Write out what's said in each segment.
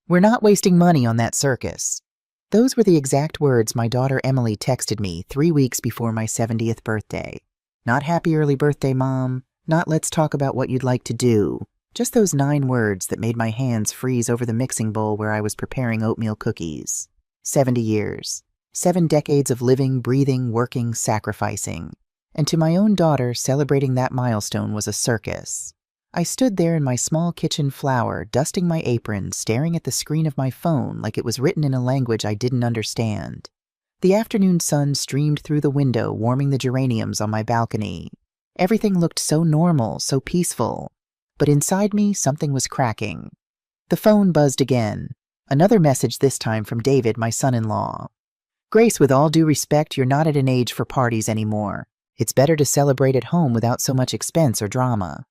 We're not wasting money on that circus. Those were the exact words my daughter Emily texted me 3 weeks before my 70th birthday. Not happy early birthday, Mom. Not let's talk about what you'd like to do. Just those 9 words that made my hands freeze over the mixing bowl where I was preparing oatmeal cookies. 70 years. 7 decades of living, breathing, working, sacrificing. And to my own daughter, celebrating that milestone was a circus. I stood there in my small kitchen flower, dusting my apron, staring at the screen of my phone like it was written in a language I didn't understand. The afternoon sun streamed through the window, warming the geraniums on my balcony. Everything looked so normal, so peaceful. But inside me, something was cracking. The phone buzzed again. Another message, this time from David, my son-in-law. Grace, with all due respect, you're not at an age for parties anymore. It's better to celebrate at home without so much expense or drama.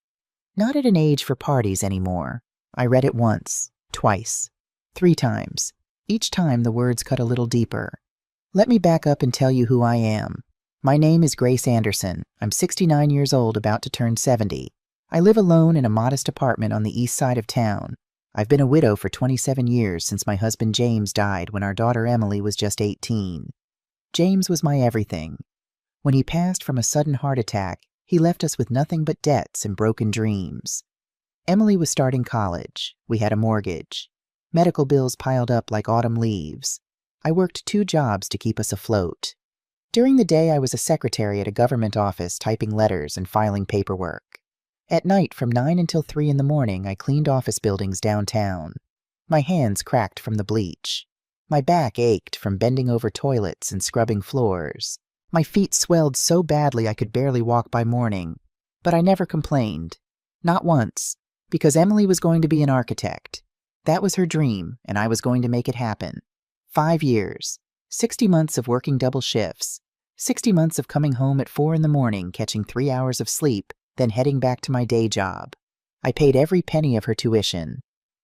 Not at an age for parties anymore. I read it once, twice, 3 times. Each time the words cut a little deeper. Let me back up and tell you who I am. My name is Grace Anderson. I'm 69 years old, about to turn 70. I live alone in a modest apartment on the east side of town. I've been a widow for 27 years since my husband James died when our daughter Emily was just 18. James was my everything. When he passed from a sudden heart attack, he left us with nothing but debts and broken dreams. Emily was starting college. We had a mortgage. Medical bills piled up like autumn leaves. I worked 2 jobs to keep us afloat. During the day, I was a secretary at a government office, typing letters and filing paperwork. At night, from 9 until 3 in the morning, I cleaned office buildings downtown. My hands cracked from the bleach. My back ached from bending over toilets and scrubbing floors. My feet swelled so badly I could barely walk by morning. But I never complained. Not once. Because Emily was going to be an architect. That was her dream, and I was going to make it happen. 5 years. 60 months of working double shifts. 60 months of coming home at 4 in the morning, catching 3 hours of sleep, then heading back to my day job. I paid every penny of her tuition.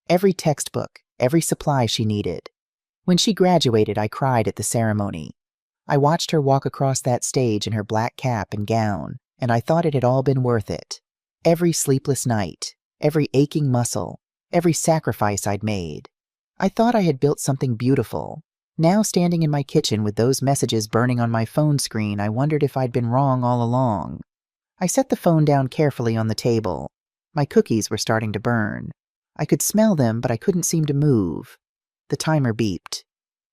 Every textbook, every supply she needed. When she graduated, I cried at the ceremony. I watched her walk across that stage in her black cap and gown, and I thought it had all been worth it. Every sleepless night, every aching muscle, every sacrifice I'd made. I thought I had built something beautiful. Now, standing in my kitchen with those messages burning on my phone screen, I wondered if I'd been wrong all along. I set the phone down carefully on the table. My cookies were starting to burn. I could smell them, but I couldn't seem to move. The timer beeped.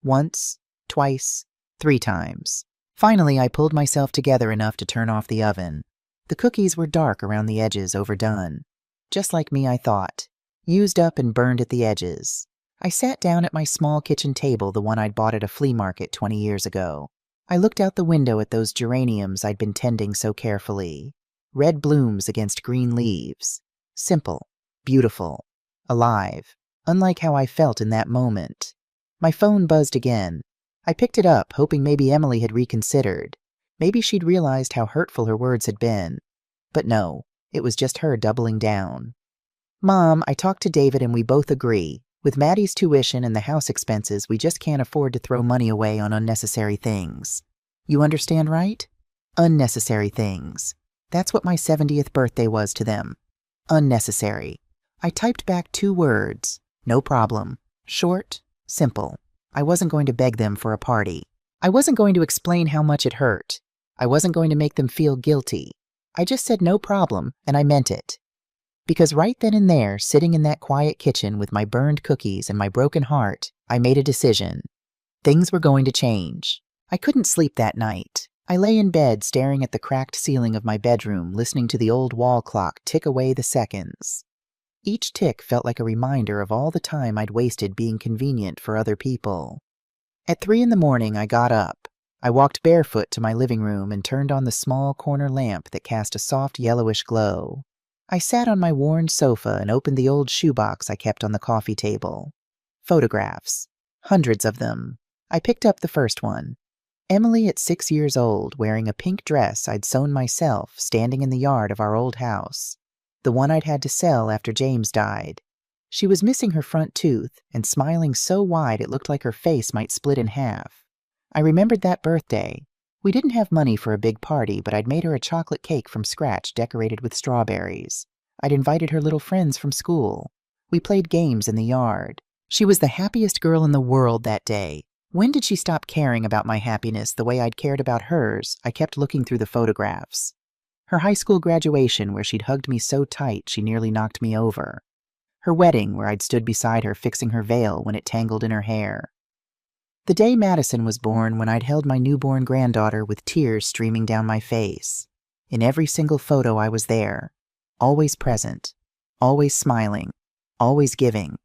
Once, twice, 3 times. Finally, I pulled myself together enough to turn off the oven. The cookies were dark around the edges, overdone. Just like me, I thought. Used up and burned at the edges. I sat down at my small kitchen table, the one I'd bought at a flea market 20 years ago. I looked out the window at those geraniums I'd been tending so carefully. Red blooms against green leaves. Simple, beautiful, alive, unlike how I felt in that moment. My phone buzzed again. I picked it up, hoping maybe Emily had reconsidered. Maybe she'd realized how hurtful her words had been. But no, it was just her doubling down. Mom, I talked to David and we both agree. With Maddie's tuition and the house expenses, we just can't afford to throw money away on unnecessary things. You understand, right? Unnecessary things. That's what my 70th birthday was to them. Unnecessary. I typed back 2 words. No problem. Short, simple. I wasn't going to beg them for a party. I wasn't going to explain how much it hurt. I wasn't going to make them feel guilty. I just said no problem, and I meant it. Because right then and there, sitting in that quiet kitchen with my burned cookies and my broken heart, I made a decision. Things were going to change. I couldn't sleep that night. I lay in bed staring at the cracked ceiling of my bedroom, listening to the old wall clock tick away the seconds. Each tick felt like a reminder of all the time I'd wasted being convenient for other people. At 3 in the morning, I got up. I walked barefoot to my living room and turned on the small corner lamp that cast a soft yellowish glow. I sat on my worn sofa and opened the old shoebox I kept on the coffee table. Photographs. Hundreds of them. I picked up the first one. Emily at 6 years old, wearing a pink dress I'd sewn myself, standing in the yard of our old house. The one I'd had to sell after James died. She was missing her front tooth and smiling so wide it looked like her face might split in half. I remembered that birthday. We didn't have money for a big party, but I'd made her a chocolate cake from scratch decorated with strawberries. I'd invited her little friends from school. We played games in the yard. She was the happiest girl in the world that day. When did she stop caring about my happiness the way I'd cared about hers? I kept looking through the photographs. Her high school graduation, where she'd hugged me so tight she nearly knocked me over. Her wedding, where I'd stood beside her fixing her veil when it tangled in her hair. The day Madison was born, when I'd held my newborn granddaughter with tears streaming down my face. In every single photo I was there, always present, always smiling, always giving.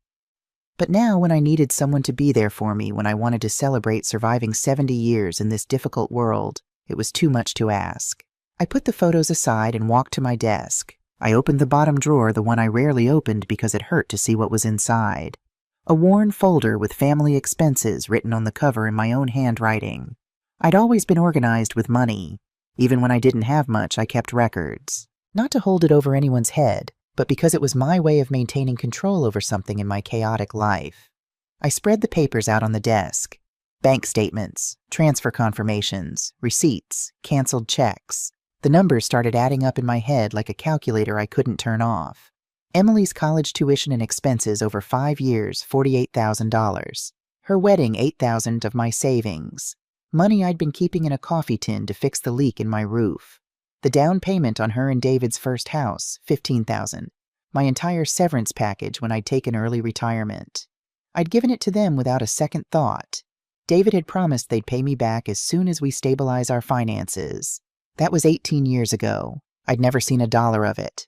But now, when I needed someone to be there for me when I wanted to celebrate surviving 70 years in this difficult world, it was too much to ask. I put the photos aside and walked to my desk. I opened the bottom drawer, the one I rarely opened because it hurt to see what was inside. A worn folder with family expenses written on the cover in my own handwriting. I'd always been organized with money. Even when I didn't have much, I kept records. Not to hold it over anyone's head, but because it was my way of maintaining control over something in my chaotic life. I spread the papers out on the desk. Bank statements, transfer confirmations, receipts, canceled checks. The numbers started adding up in my head like a calculator I couldn't turn off. Emily's college tuition and expenses over 5 years, $48,000. Her wedding, $8,000 of my savings. Money I'd been keeping in a coffee tin to fix the leak in my roof. The down payment on her and David's first house, $15,000. My entire severance package when I'd taken early retirement. I'd given it to them without a second thought. David had promised they'd pay me back as soon as we stabilize our finances. That was 18 years ago. I'd never seen a dollar of it.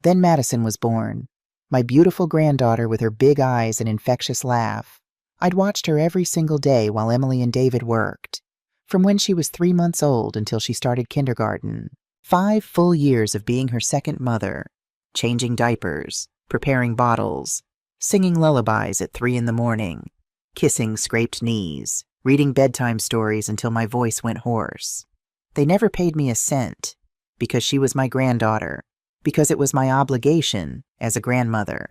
Then Madison was born. My beautiful granddaughter with her big eyes and infectious laugh. I'd watched her every single day while Emily and David worked. From when she was 3 months old until she started kindergarten. 5 full years of being her second mother. Changing diapers, preparing bottles, singing lullabies at 3 in the morning, kissing scraped knees, reading bedtime stories until my voice went hoarse. They never paid me a cent, because she was my granddaughter, because it was my obligation as a grandmother.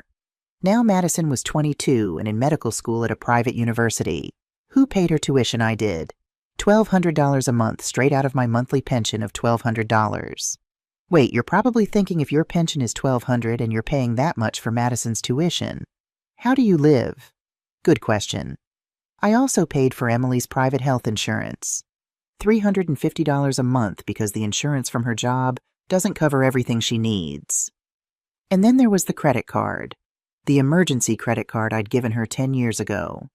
Now Madison was 22 and in medical school at a private university. Who paid her tuition? I did. $1,200 a month straight out of my monthly pension of $1,200. Wait, you're probably thinking if your pension is $1,200 and you're paying that much for Madison's tuition, how do you live? Good question. I also paid for Emily's private health insurance. $350 a month because the insurance from her job doesn't cover everything she needs. And then there was the credit card. The emergency credit card I'd given her 10 years ago.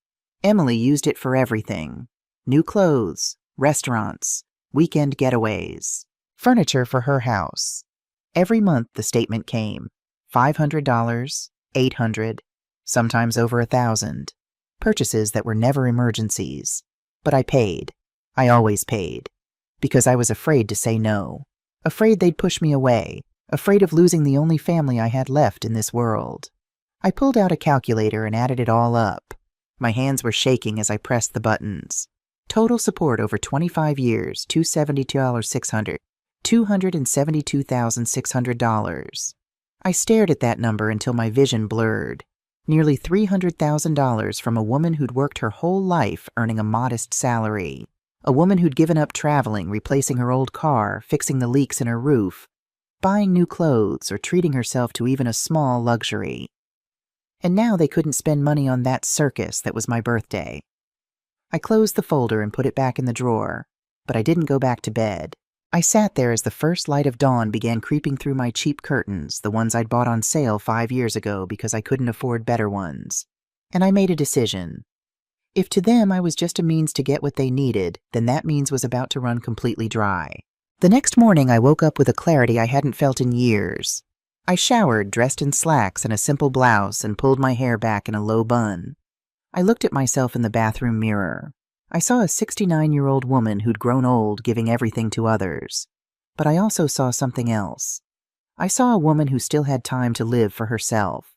Emily used it for everything. New clothes, restaurants, weekend getaways, furniture for her house. Every month the statement came. $500, $800, sometimes over $1,000. Purchases that were never emergencies. But I paid. I always paid. Because I was afraid to say no. Afraid they'd push me away. Afraid of losing the only family I had left in this world. I pulled out a calculator and added it all up. My hands were shaking as I pressed the buttons. Total support over 25 years, $272,600. $272,600. I stared at that number until my vision blurred. Nearly $300,000 from a woman who'd worked her whole life earning a modest salary. A woman who'd given up traveling, replacing her old car, fixing the leaks in her roof, buying new clothes, or treating herself to even a small luxury. And now they couldn't spend money on that circus that was my birthday. I closed the folder and put it back in the drawer, but I didn't go back to bed. I sat there as the first light of dawn began creeping through my cheap curtains, the ones I'd bought on sale 5 years ago because I couldn't afford better ones. And I made a decision. If to them I was just a means to get what they needed, then that means was about to run completely dry. The next morning I woke up with a clarity I hadn't felt in years. I showered, dressed in slacks and a simple blouse, and pulled my hair back in a low bun. I looked at myself in the bathroom mirror. I saw a 69-year-old woman who'd grown old giving everything to others. But I also saw something else. I saw a woman who still had time to live for herself.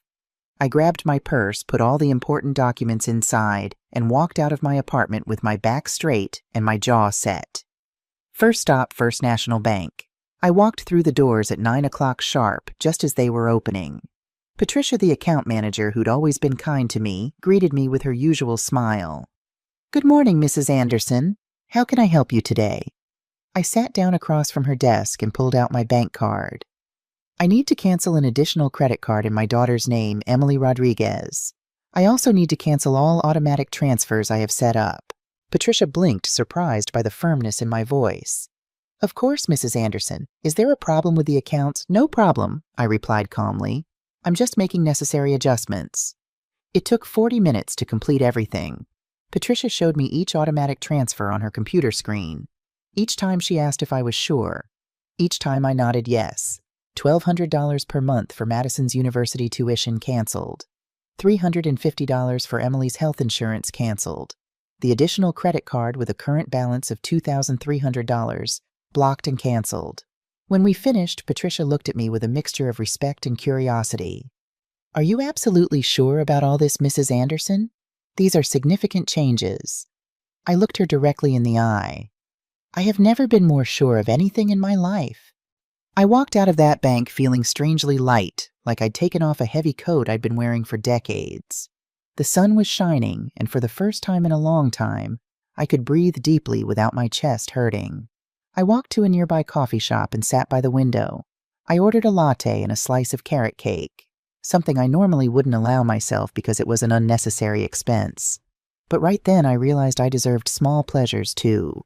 I grabbed my purse, put all the important documents inside, and walked out of my apartment with my back straight and my jaw set. First stop, First National Bank. I walked through the doors at 9 o'clock sharp, just as they were opening. Patricia, the account manager who'd always been kind to me, greeted me with her usual smile. "Good morning, Mrs. Anderson. How can I help you today?" I sat down across from her desk and pulled out my bank card. "I need to cancel an additional credit card in my daughter's name, Emily Rodriguez. I also need to cancel all automatic transfers I have set up. Patricia blinked, surprised by the firmness in my voice. Of course, Mrs. Anderson. Is there a problem with the accounts? No problem, I replied calmly. I'm just making necessary adjustments. It took 40 minutes to complete everything. Patricia showed me each automatic transfer on her computer screen. Each time she asked if I was sure. Each time I nodded yes. $1,200 per month for Madison's University tuition canceled. $350 for Emily's health insurance canceled. The additional credit card with a current balance of $2,300 blocked and canceled. When we finished, Patricia looked at me with a mixture of respect and curiosity. Are you absolutely sure about all this, Mrs. Anderson? These are significant changes. I looked her directly in the eye. I have never been more sure of anything in my life. I walked out of that bank feeling strangely light, like I'd taken off a heavy coat I'd been wearing for decades. The sun was shining, and for the first time in a long time, I could breathe deeply without my chest hurting. I walked to a nearby coffee shop and sat by the window. I ordered a latte and a slice of carrot cake, something I normally wouldn't allow myself because it was an unnecessary expense. But right then I realized I deserved small pleasures too.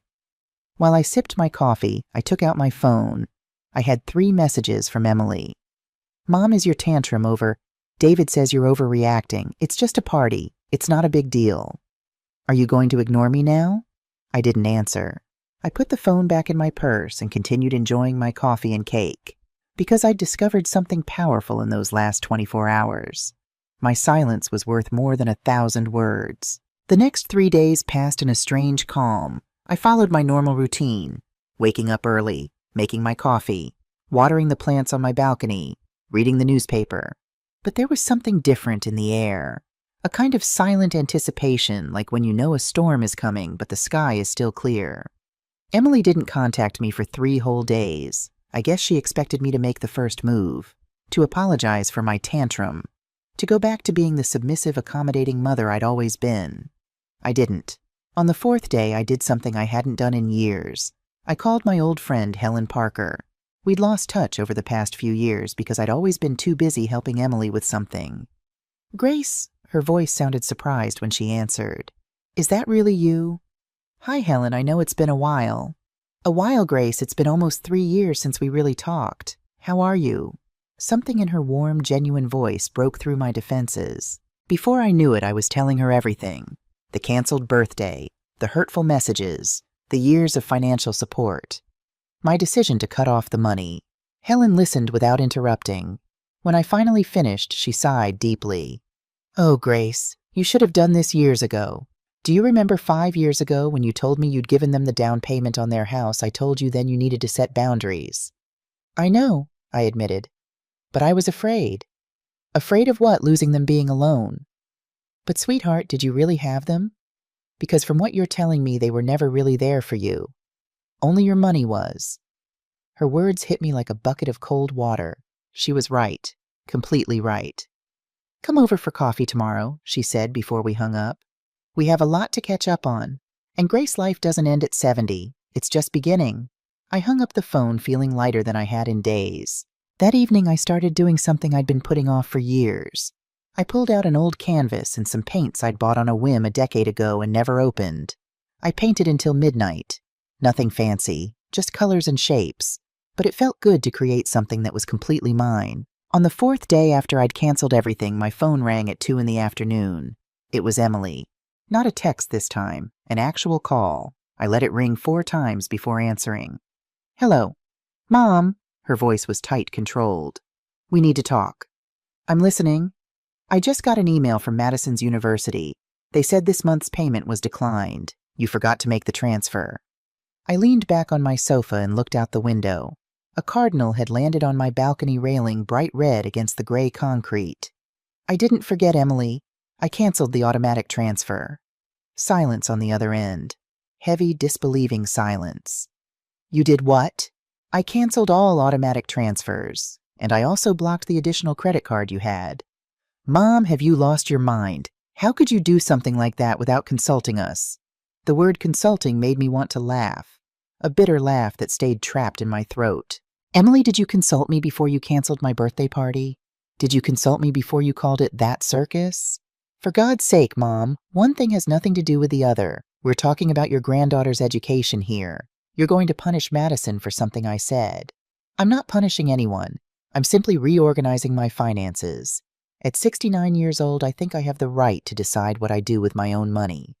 While I sipped my coffee, I took out my phone. I had 3 messages from Emily. Mom, is your tantrum over? David says you're overreacting. It's just a party. It's not a big deal. Are you going to ignore me now? I didn't answer. I put the phone back in my purse and continued enjoying my coffee and cake, because I'd discovered something powerful in those last 24 hours. My silence was worth more than 1,000 words. The next 3 days passed in a strange calm. I followed my normal routine, waking up early, making my coffee, watering the plants on my balcony, reading the newspaper. But there was something different in the air, a kind of silent anticipation, like when you know a storm is coming but the sky is still clear. Emily didn't contact me for 3 whole days. I guess she expected me to make the first move, to apologize for my tantrum, to go back to being the submissive, accommodating mother I'd always been. I didn't. On the 4th day, I did something I hadn't done in years. I called my old friend Helen Parker. We'd lost touch over the past few years because I'd always been too busy helping Emily with something. Grace, her voice sounded surprised when she answered. Is that really you? Hi, Helen, I know it's been a while. A while, Grace. It's been almost 3 years since we really talked. How are you? Something in her warm, genuine voice broke through my defenses. Before I knew it, I was telling her everything. The canceled birthday, the hurtful messages, the years of financial support. My decision to cut off the money. Helen listened without interrupting. When I finally finished, she sighed deeply. Oh, Grace, you should have done this years ago. Do you remember 5 years ago when you told me you'd given them the down payment on their house? I told you then you needed to set boundaries. I know, I admitted. But I was afraid. Afraid of what? Losing them being alone. But sweetheart, did you really have them? Because from what you're telling me, they were never really there for you. Only your money was. Her words hit me like a bucket of cold water. She was right. Completely right. Come over for coffee tomorrow, she said before we hung up. We have a lot to catch up on. And Grace life doesn't end at 70. It's just beginning. I hung up the phone feeling lighter than I had in days. That evening I started doing something I'd been putting off for years. I pulled out an old canvas and some paints I'd bought on a whim a decade ago and never opened. I painted until midnight. Nothing fancy, just colors and shapes. But it felt good to create something that was completely mine. On the 4th day after I'd canceled everything, my phone rang at 2 in the afternoon. It was Emily. Not a text this time, an actual call. I let it ring 4 times before answering. Hello. Mom. Her voice was tight, controlled. We need to talk. I'm listening. I just got an email from Madison's University. They said this month's payment was declined. You forgot to make the transfer. I leaned back on my sofa and looked out the window. A cardinal had landed on my balcony railing bright red against the gray concrete. I didn't forget, Emily. I canceled the automatic transfer. Silence on the other end. Heavy, disbelieving silence. You did what? I canceled all automatic transfers, and I also blocked the additional credit card you had. Mom, have you lost your mind? How could you do something like that without consulting us? The word consulting made me want to laugh, a bitter laugh that stayed trapped in my throat. Emily, did you consult me before you canceled my birthday party? Did you consult me before you called it that circus? For God's sake, Mom, one thing has nothing to do with the other. We're talking about your granddaughter's education here. You're going to punish Madison for something I said. I'm not punishing anyone. I'm simply reorganizing my finances. At 69 years old, I think I have the right to decide what I do with my own money.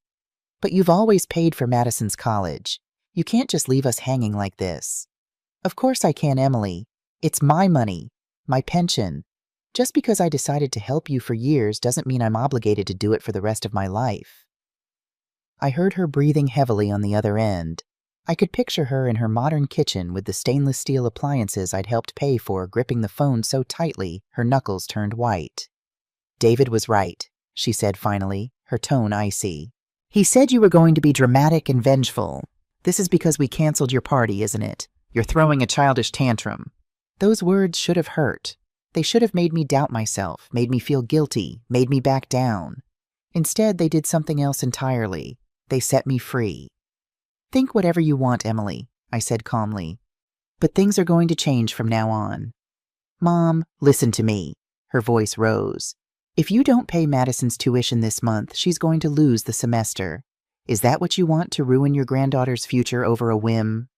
But you've always paid for Madison's college. You can't just leave us hanging like this. Of course I can, Emily. It's my money, my pension. Just because I decided to help you for years doesn't mean I'm obligated to do it for the rest of my life. I heard her breathing heavily on the other end. I could picture her in her modern kitchen with the stainless steel appliances I'd helped pay for gripping the phone so tightly her knuckles turned white. David was right, she said finally, her tone icy. He said you were going to be dramatic and vengeful. This is because we canceled your party, isn't it? You're throwing a childish tantrum. Those words should have hurt. They should have made me doubt myself, made me feel guilty, made me back down. Instead, they did something else entirely. They set me free. Think whatever you want, Emily, I said calmly. But things are going to change from now on. Mom, listen to me. Her voice rose. If you don't pay Madison's tuition this month, she's going to lose the semester. Is that what you want, to ruin your granddaughter's future over a whim?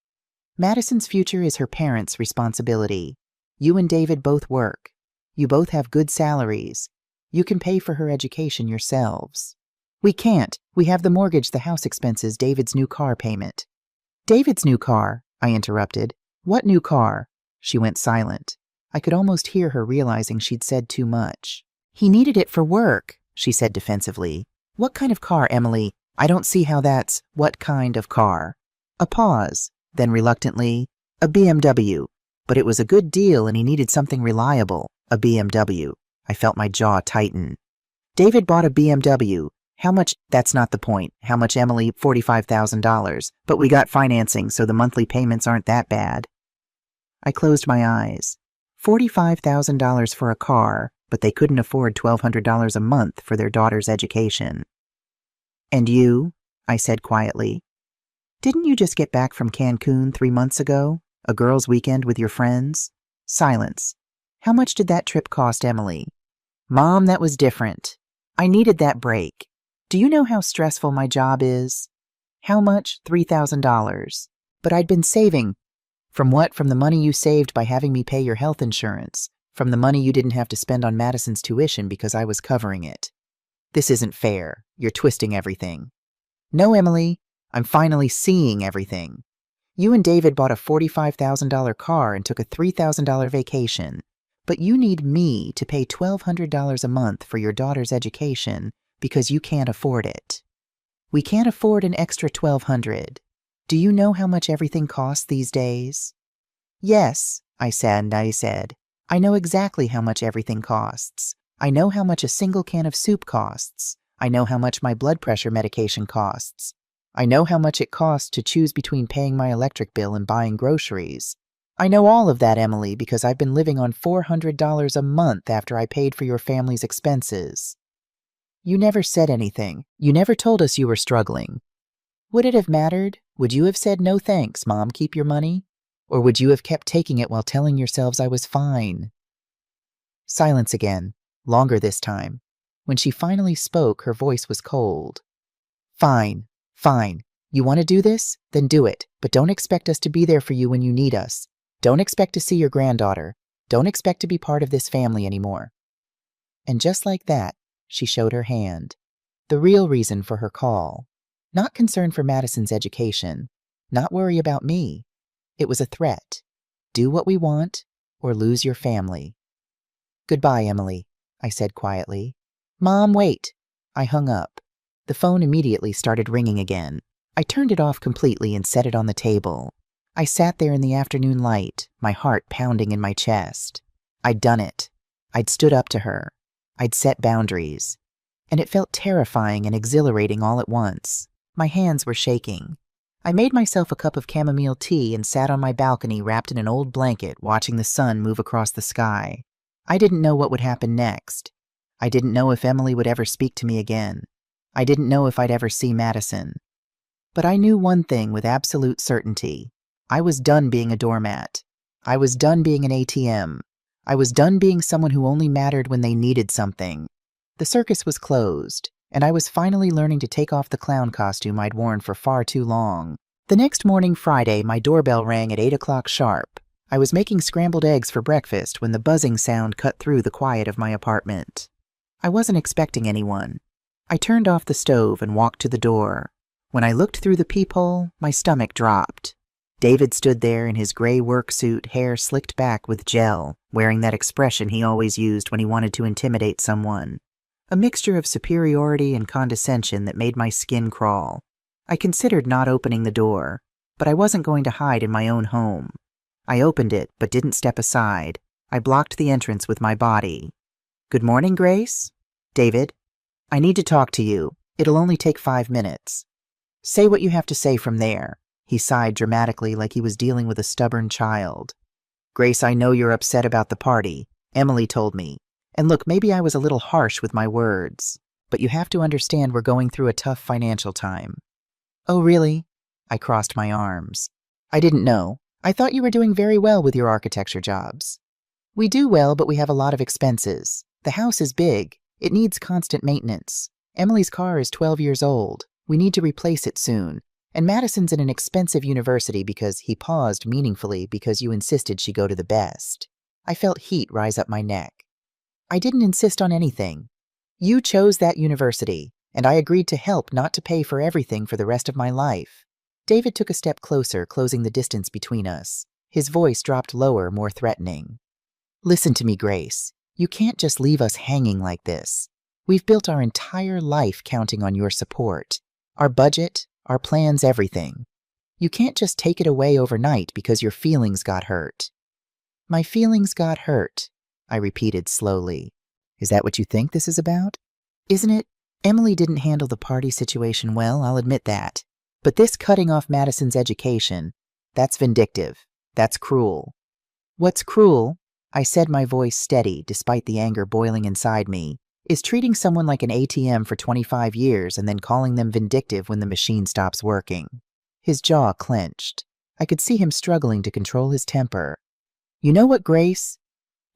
Madison's future is her parents' responsibility. You and David both work. You both have good salaries. You can pay for her education yourselves. We can't. We have the mortgage, the house expenses, David's new car payment. David's new car, I interrupted. What new car? She went silent. I could almost hear her realizing she'd said too much. He needed it for work, she said defensively. What kind of car, Emily? I don't see how that's what kind of car. A pause, then reluctantly, a BMW. But it was a good deal and he needed something reliable, a BMW. I felt my jaw tighten. David bought a BMW. How much? That's not the point. How much, Emily? $45,000. But we got financing, so the monthly payments aren't that bad. I closed my eyes. $45,000 for a car, but they couldn't afford $1,200 a month for their daughter's education. And you? I said quietly. Didn't you just get back from Cancun 3 months ago? A girls' weekend with your friends? Silence. How much did that trip cost, Emily? Mom, that was different. I needed that break. Do you know how stressful my job is? How much? $3,000. But I'd been saving. From what? From the money you saved by having me pay your health insurance. From the money you didn't have to spend on Madison's tuition because I was covering it. This isn't fair. You're twisting everything. No, Emily. I'm finally seeing everything. You and David bought a $45,000 car and took a $3,000 vacation. But you need me to pay $1,200 a month for your daughter's education because you can't afford it. We can't afford an extra $1,200. Do you know how much everything costs these days? Yes, I said. I know exactly how much everything costs. I know how much a single can of soup costs. I know how much my blood pressure medication costs. I know how much it costs to choose between paying my electric bill and buying groceries. I know all of that, Emily, because I've been living on $400 a month after I paid for your family's expenses. You never said anything. You never told us you were struggling. Would it have mattered? Would you have said, no thanks, Mom, keep your money? Or would you have kept taking it while telling yourselves I was fine? Silence again, longer this time. When she finally spoke, her voice was cold. Fine. You want to do this? Then do it. But don't expect us to be there for you when you need us. Don't expect to see your granddaughter. Don't expect to be part of this family anymore. And just like that, she showed her hand. The real reason for her call. Not concern for Madison's education. Not worry about me. It was a threat. Do what we want, or lose your family. Goodbye, Emily, I said quietly. Mom, wait. I hung up. The phone immediately started ringing again. I turned it off completely and set it on the table. I sat there in the afternoon light, my heart pounding in my chest. I'd done it. I'd stood up to her. I'd set boundaries. And it felt terrifying and exhilarating all at once. My hands were shaking. I made myself a cup of chamomile tea and sat on my balcony wrapped in an old blanket, watching the sun move across the sky. I didn't know what would happen next. I didn't know if Emily would ever speak to me again. I didn't know if I'd ever see Madison. But I knew one thing with absolute certainty. I was done being a doormat. I was done being an ATM. I was done being someone who only mattered when they needed something. The circus was closed, and I was finally learning to take off the clown costume I'd worn for far too long. The next morning, Friday, my doorbell rang at 8 o'clock sharp. I was making scrambled eggs for breakfast when the buzzing sound cut through the quiet of my apartment. I wasn't expecting anyone. I turned off the stove and walked to the door. When I looked through the peephole, my stomach dropped. David stood there in his gray work suit, hair slicked back with gel, wearing that expression he always used when he wanted to intimidate someone. A mixture of superiority and condescension that made my skin crawl. I considered not opening the door, but I wasn't going to hide in my own home. I opened it, but didn't step aside. I blocked the entrance with my body. "Good morning, Grace?" "David, I need to talk to you. It'll only take 5 minutes." "Say what you have to say from there." He sighed dramatically like he was dealing with a stubborn child. "Grace, I know you're upset about the party. Emily told me. And look, maybe I was a little harsh with my words, but you have to understand we're going through a tough financial time." "Oh, really?" I crossed my arms. "I didn't know. I thought you were doing very well with your architecture jobs." "We do well, but we have a lot of expenses. The house is big. It needs constant maintenance. Emily's car is 12 years old. We need to replace it soon. And Madison's in an expensive university because," he paused meaningfully, "because you insisted she go to the best." I felt heat rise up my neck. "I didn't insist on anything. You chose that university, and I agreed to help, not to pay for everything for the rest of my life." David took a step closer, closing the distance between us. His voice dropped lower, more threatening. "Listen to me, Grace. You can't just leave us hanging like this. We've built our entire life counting on your support. Our budget, our plans, everything. You can't just take it away overnight because your feelings got hurt." "My feelings got hurt," I repeated slowly. "Is that what you think this is about?" "Isn't it? Emily didn't handle the party situation well, I'll admit that. But this cutting off Madison's education, that's vindictive. That's cruel." "What's cruel," I said, my voice steady despite the anger boiling inside me, "is treating someone like an ATM for 25 years and then calling them vindictive when the machine stops working." His jaw clenched. I could see him struggling to control his temper. "You know what, Grace?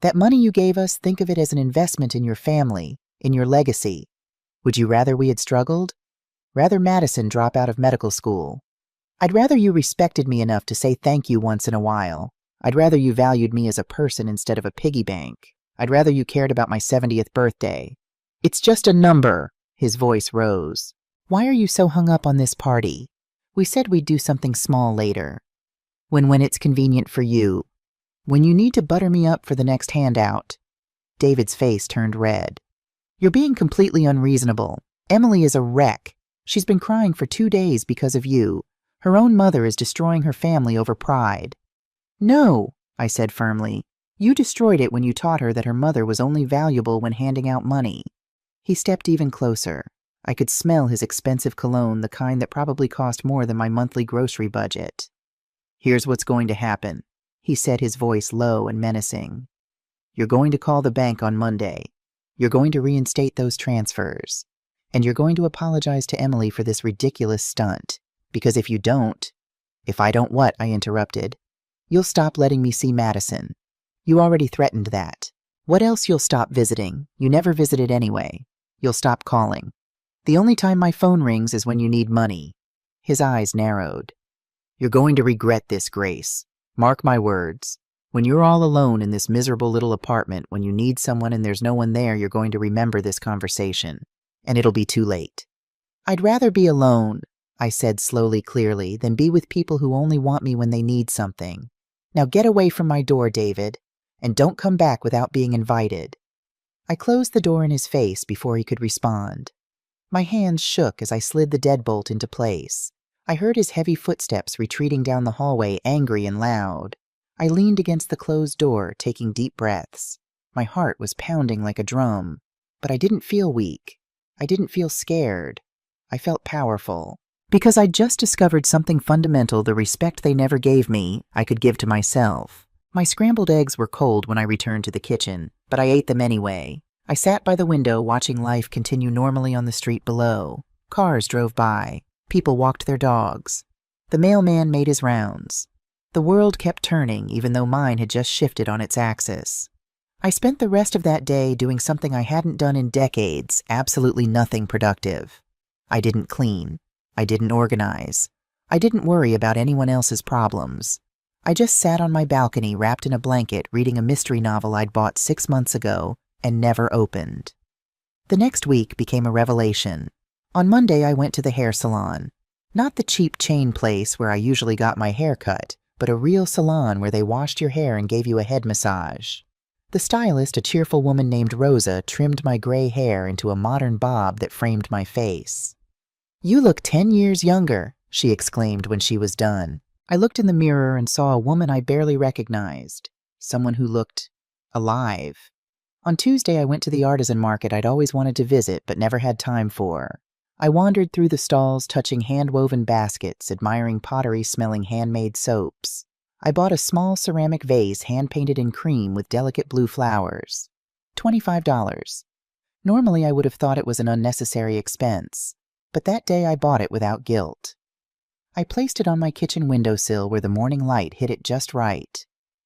That money you gave us, think of it as an investment in your family, in your legacy. Would you rather we had struggled? Rather Madison drop out of medical school? I'd rather you respected me enough to say thank you once in a while. I'd rather you valued me as a person instead of a piggy bank. I'd rather you cared about my 70th birthday. It's just a number." His voice rose. "Why are you so hung up on this party? We said we'd do something small later. When it's convenient for you. When you need to butter me up for the next handout." David's face turned red. "You're being completely unreasonable. Emily is a wreck. She's been crying for 2 days because of you. Her own mother is destroying her family over pride." "No," I said firmly. "You destroyed it when you taught her that her mother was only valuable when handing out money." He stepped even closer. I could smell his expensive cologne, the kind that probably cost more than my monthly grocery budget. "Here's what's going to happen," he said, his voice low and menacing. "You're going to call the bank on Monday. You're going to reinstate those transfers. And you're going to apologize to Emily for this ridiculous stunt. Because if you don't—" "If I don't what?" I interrupted. "You'll stop letting me see Madison. You already threatened that. What else? You'll stop visiting. You never visited anyway. You'll stop calling. The only time my phone rings is when you need money." His eyes narrowed. "You're going to regret this, Grace. Mark my words. When you're all alone in this miserable little apartment, when you need someone and there's no one there, you're going to remember this conversation. And it'll be too late." "I'd rather be alone," I said slowly, clearly, "than be with people who only want me when they need something. Now get away from my door, David, and don't come back without being invited." I closed the door in his face before he could respond. My hands shook as I slid the deadbolt into place. I heard his heavy footsteps retreating down the hallway, angry and loud. I leaned against the closed door, taking deep breaths. My heart was pounding like a drum, but I didn't feel weak. I didn't feel scared. I felt powerful. Because I'd just discovered something fundamental: the respect they never gave me, I could give to myself. My scrambled eggs were cold when I returned to the kitchen, but I ate them anyway. I sat by the window watching life continue normally on the street below. Cars drove by. People walked their dogs. The mailman made his rounds. The world kept turning, even though mine had just shifted on its axis. I spent the rest of that day doing something I hadn't done in decades, absolutely nothing productive. I didn't clean. I didn't organize. I didn't worry about anyone else's problems. I just sat on my balcony wrapped in a blanket reading a mystery novel I'd bought 6 months ago and never opened. The next week became a revelation. On Monday, I went to the hair salon. Not the cheap chain place where I usually got my hair cut, but a real salon where they washed your hair and gave you a head massage. The stylist, a cheerful woman named Rosa, trimmed my gray hair into a modern bob that framed my face. "You look 10 years younger," she exclaimed when she was done. I looked in the mirror and saw a woman I barely recognized, someone who looked alive. On Tuesday, I went to the artisan market I'd always wanted to visit but never had time for. I wandered through the stalls, touching hand-woven baskets, admiring pottery, smelling handmade soaps. I bought a small ceramic vase hand-painted in cream with delicate blue flowers. $25. Normally, I would have thought it was an unnecessary expense, but that day I bought it without guilt. I placed it on my kitchen windowsill where the morning light hit it just right.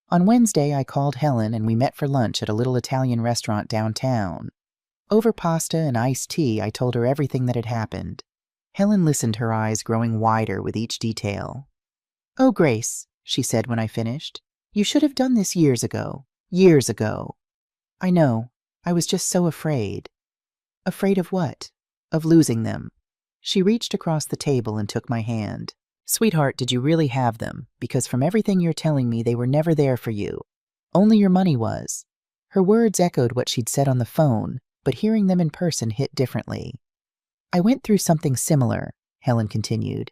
On Wednesday, I called Helen and we met for lunch at a little Italian restaurant downtown. Over pasta and iced tea, I told her everything that had happened. Helen listened, her eyes growing wider with each detail. "Oh, Grace," she said when I finished, "you should have done this years ago. Years ago." "I know. I was just so afraid." "Afraid of what?" "Of losing them." She reached across the table and took my hand. "Sweetheart, did you really have them? Because from everything you're telling me, they were never there for you. Only your money was." Her words echoed what she'd said on the phone, but hearing them in person hit differently. "I went through something similar," Helen continued.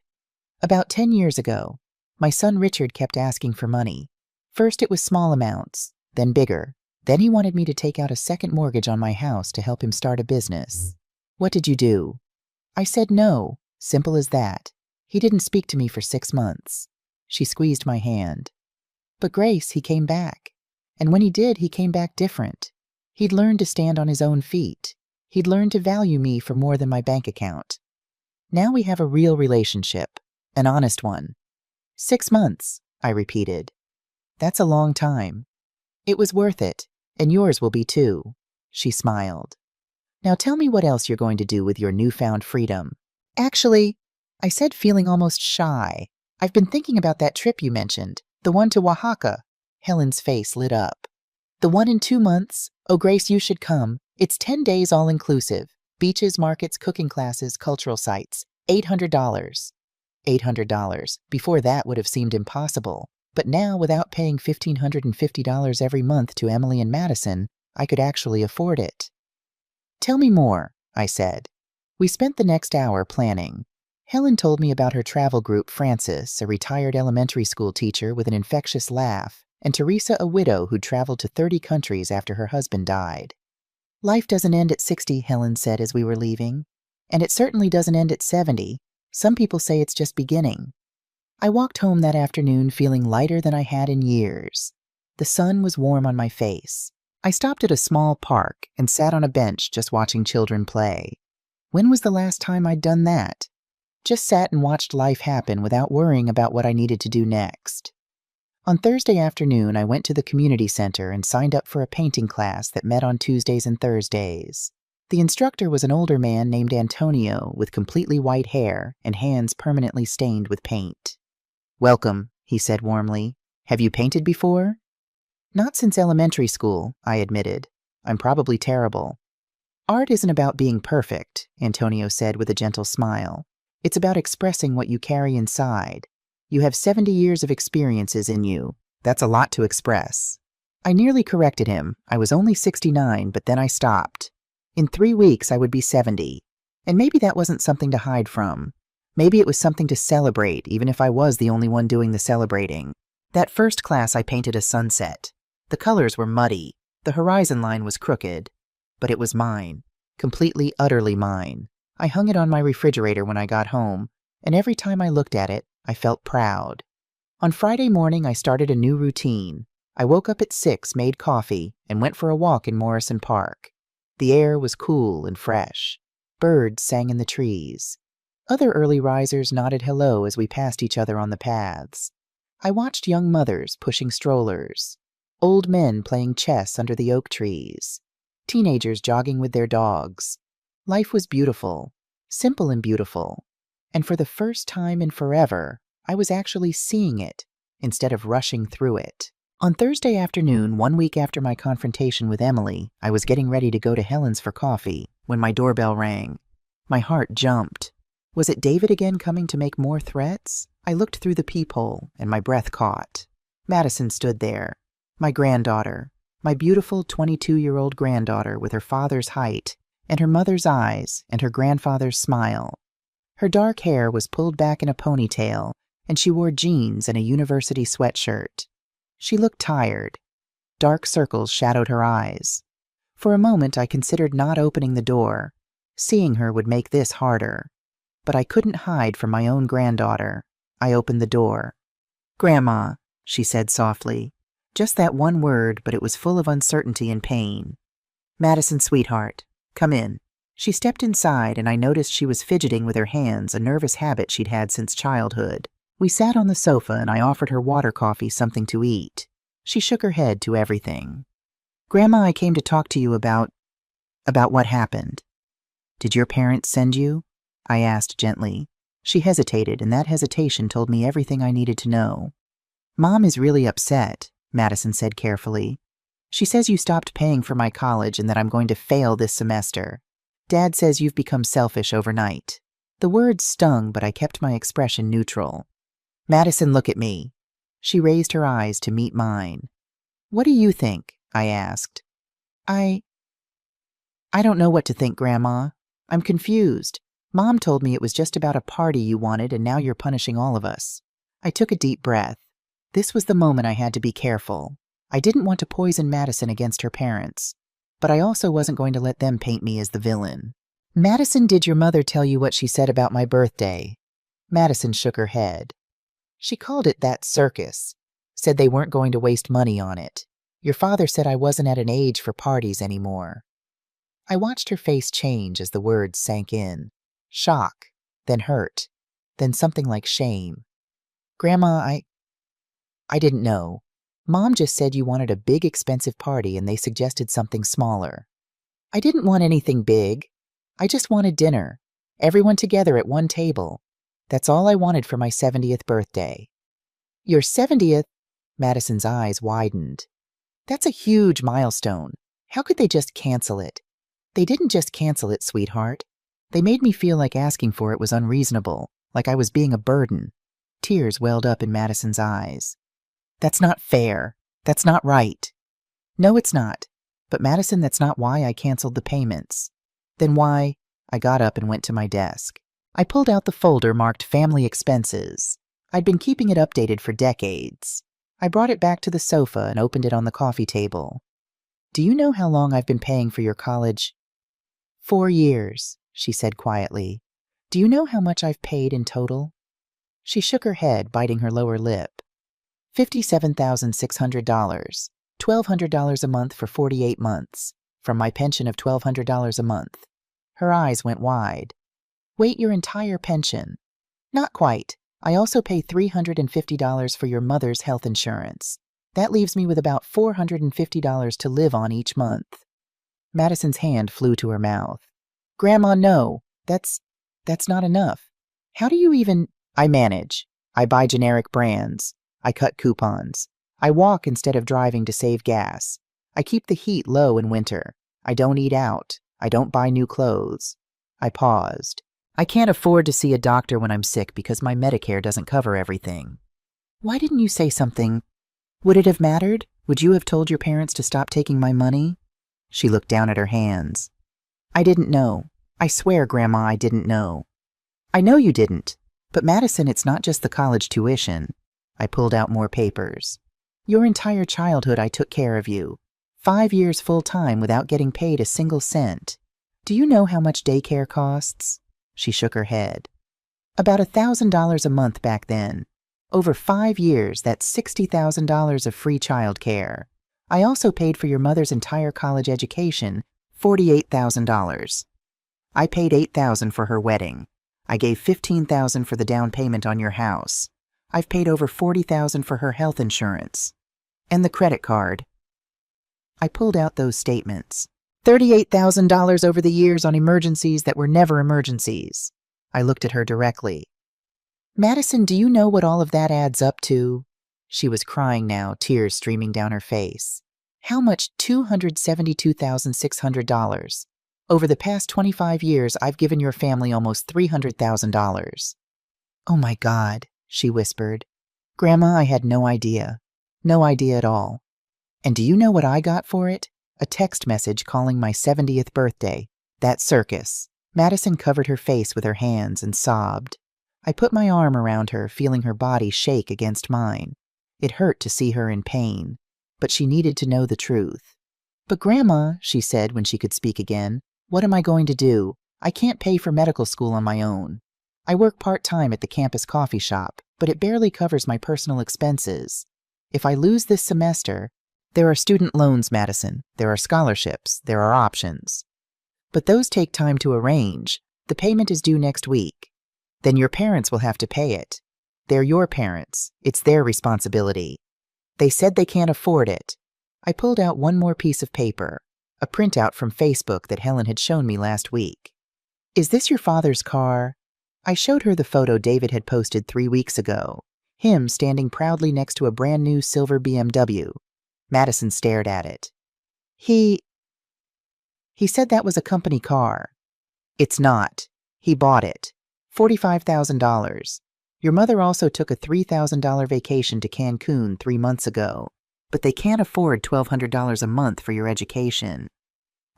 "About 10 years ago, my son Richard kept asking for money. First it was small amounts, then bigger. Then he wanted me to take out a second mortgage on my house to help him start a business. What did you do?" I said no, simple as that. He didn't speak to me for 6 months. She squeezed my hand. "But Grace, he came back. And when he did, he came back different. He'd learned to stand on his own feet. He'd learned to value me for more than my bank account. Now we have a real relationship, an honest one." 6 months, I repeated. "That's a long time." "It was worth it, and yours will be too." She smiled. "Now tell me what else you're going to do with your newfound freedom." "Actually," I said, feeling almost shy, "I've been thinking about that trip you mentioned, the one to Oaxaca." Helen's face lit up. "The one in 2 months? Oh, Grace, you should come. It's 10 days all-inclusive. Beaches, markets, cooking classes, cultural sites. $800. $800. Before that would have seemed impossible. But now, without paying $1,550 every month to Emily and Madison, I could actually afford it." "Tell me more," I said. We spent the next hour planning. Helen told me about her travel group, Frances, a retired elementary school teacher with an infectious laugh, and Teresa, a widow who'd traveled to 30 countries after her husband died. "Life doesn't end at 60, Helen said as we were leaving. And it certainly doesn't end at 70. Some people say it's just beginning." I walked home that afternoon feeling lighter than I had in years. The sun was warm on my face. I stopped at a small park and sat on a bench just watching children play. When was the last time I'd done that? Just sat and watched life happen without worrying about what I needed to do next. On Thursday afternoon, I went to the community center and signed up for a painting class that met on Tuesdays and Thursdays. The instructor was an older man named Antonio with completely white hair and hands permanently stained with paint. "Welcome," he said warmly. "Have you painted before?" "Not since elementary school," I admitted. "I'm probably terrible." "Art isn't about being perfect," Antonio said with a gentle smile. "It's about expressing what you carry inside. You have 70 years of experiences in you. That's a lot to express." I nearly corrected him. I was only 69, but then I stopped. In 3 weeks, I would be 70. And maybe that wasn't something to hide from. Maybe it was something to celebrate, even if I was the only one doing the celebrating. That first class, I painted a sunset. The colors were muddy. The horizon line was crooked. But it was mine. Completely, utterly mine. I hung it on my refrigerator when I got home, and every time I looked at it, I felt proud. On Friday morning, I started a new routine. I woke up at 6, made coffee, and went for a walk in Morrison Park. The air was cool and fresh. Birds sang in the trees. Other early risers nodded hello as we passed each other on the paths. I watched young mothers pushing strollers. Old men playing chess under the oak trees. Teenagers jogging with their dogs. Life was beautiful, simple and beautiful. And for the first time in forever, I was actually seeing it instead of rushing through it. On Thursday afternoon, 1 week after my confrontation with Emily, I was getting ready to go to Helen's for coffee when my doorbell rang. My heart jumped. Was it David again coming to make more threats? I looked through the peephole and my breath caught. Madison stood there. My granddaughter, my beautiful 22-year-old granddaughter with her father's height and her mother's eyes and her grandfather's smile. Her dark hair was pulled back in a ponytail and she wore jeans and a university sweatshirt. She looked tired. Dark circles shadowed her eyes. For a moment I considered not opening the door. Seeing her would make this harder. But I couldn't hide from my own granddaughter. I opened the door. "Grandma," she said softly. Just that one word, but it was full of uncertainty and pain. "Madison, sweetheart, come in." She stepped inside, and I noticed she was fidgeting with her hands, a nervous habit she'd had since childhood. We sat on the sofa, and I offered her water, coffee, something to eat. She shook her head to everything. "Grandma, I came to talk to you about what happened." "Did your parents send you?" I asked gently. She hesitated, and that hesitation told me everything I needed to know. "Mom is really upset," Madison said carefully. "She says you stopped paying for my college and that I'm going to fail this semester. Dad says you've become selfish overnight." The words stung, but I kept my expression neutral. "Madison, look at me." She raised her eyes to meet mine. "What do you think?" I asked. I don't know what to think, Grandma. I'm confused. Mom told me it was just about a party you wanted, and now you're punishing all of us." I took a deep breath. This was the moment I had to be careful. I didn't want to poison Madison against her parents, but I also wasn't going to let them paint me as the villain. "Madison, did your mother tell you what she said about my birthday?" Madison shook her head. "She called it that circus. Said they weren't going to waste money on it. Your father said I wasn't at an age for parties anymore." I watched her face change as the words sank in. Shock, then hurt, then something like shame. "Grandma, I didn't know. Mom just said you wanted a big, expensive party and they suggested something smaller." "I didn't want anything big. I just wanted dinner. Everyone together at one table. That's all I wanted for my 70th birthday." "Your 70th?" Madison's eyes widened. "That's a huge milestone. How could they just cancel it?" "They didn't just cancel it, sweetheart. They made me feel like asking for it was unreasonable, like I was being a burden." Tears welled up in Madison's eyes. "That's not fair. That's not right." "No, it's not. But Madison, that's not why I canceled the payments." "Then why?" I got up and went to my desk. I pulled out the folder marked Family Expenses. I'd been keeping it updated for decades. I brought it back to the sofa and opened it on the coffee table. "Do you know how long I've been paying for your college?" 4 years, she said quietly. "Do you know how much I've paid in total?" She shook her head, biting her lower lip. $57,600, $1,200 a month for 48 months, from my pension of $1,200 a month. Her eyes went wide. "Wait, your entire pension?" "Not quite. I also pay $350 for your mother's health insurance. That leaves me with about $450 to live on each month." Madison's hand flew to her mouth. "Grandma, no. That's not enough. How do you even—" "I manage. I buy generic brands. I cut coupons. I walk instead of driving to save gas. I keep the heat low in winter. I don't eat out. I don't buy new clothes." I paused. "I can't afford to see a doctor when I'm sick because my Medicare doesn't cover everything." "Why didn't you say something? Would it have mattered? Would you have told your parents to stop taking my money?" She looked down at her hands. "I didn't know. I swear, Grandma, I didn't know." "I know you didn't. But Madison, it's not just the college tuition." I pulled out more papers. "Your entire childhood I took care of you. 5 years full-time without getting paid a single cent. Do you know how much daycare costs?" She shook her head. "About $1,000 a month back then. Over 5 years, that's $60,000 of free childcare. I also paid for your mother's entire college education, $48,000. I paid $8,000 for her wedding. I gave $15,000 for the down payment on your house. I've paid over $40,000 for her health insurance. And the credit card. I pulled out those statements. $38,000 over the years on emergencies that were never emergencies. I looked at her directly. Madison, do you know what all of that adds up to? She was crying now, tears streaming down her face. How much? $272,600. Over the past 25 years, I've given your family almost $300,000. Oh my God, she whispered. Grandma, I had no idea. No idea at all. And do you know what I got for it? A text message calling my 70th birthday. That circus. Madison covered her face with her hands and sobbed. I put my arm around her, feeling her body shake against mine. It hurt to see her in pain, but she needed to know the truth. But Grandma, she said when she could speak again, what am I going to do? I can't pay for medical school on my own. I work part-time at the campus coffee shop, but it barely covers my personal expenses. If I lose this semester, there are student loans, Madison. There are scholarships. There are options. But those take time to arrange. The payment is due next week. Then your parents will have to pay it. They're your parents. It's their responsibility. They said they can't afford it. I pulled out one more piece of paper, a printout from Facebook that Helen had shown me last week. Is this your father's car? I showed her the photo David had posted 3 weeks ago, him standing proudly next to a brand new silver BMW. Madison stared at it. He said that was a company car. It's not. He bought it. $45,000. Your mother also took a $3,000 vacation to Cancun 3 months ago, but they can't afford $1,200 a month for your education.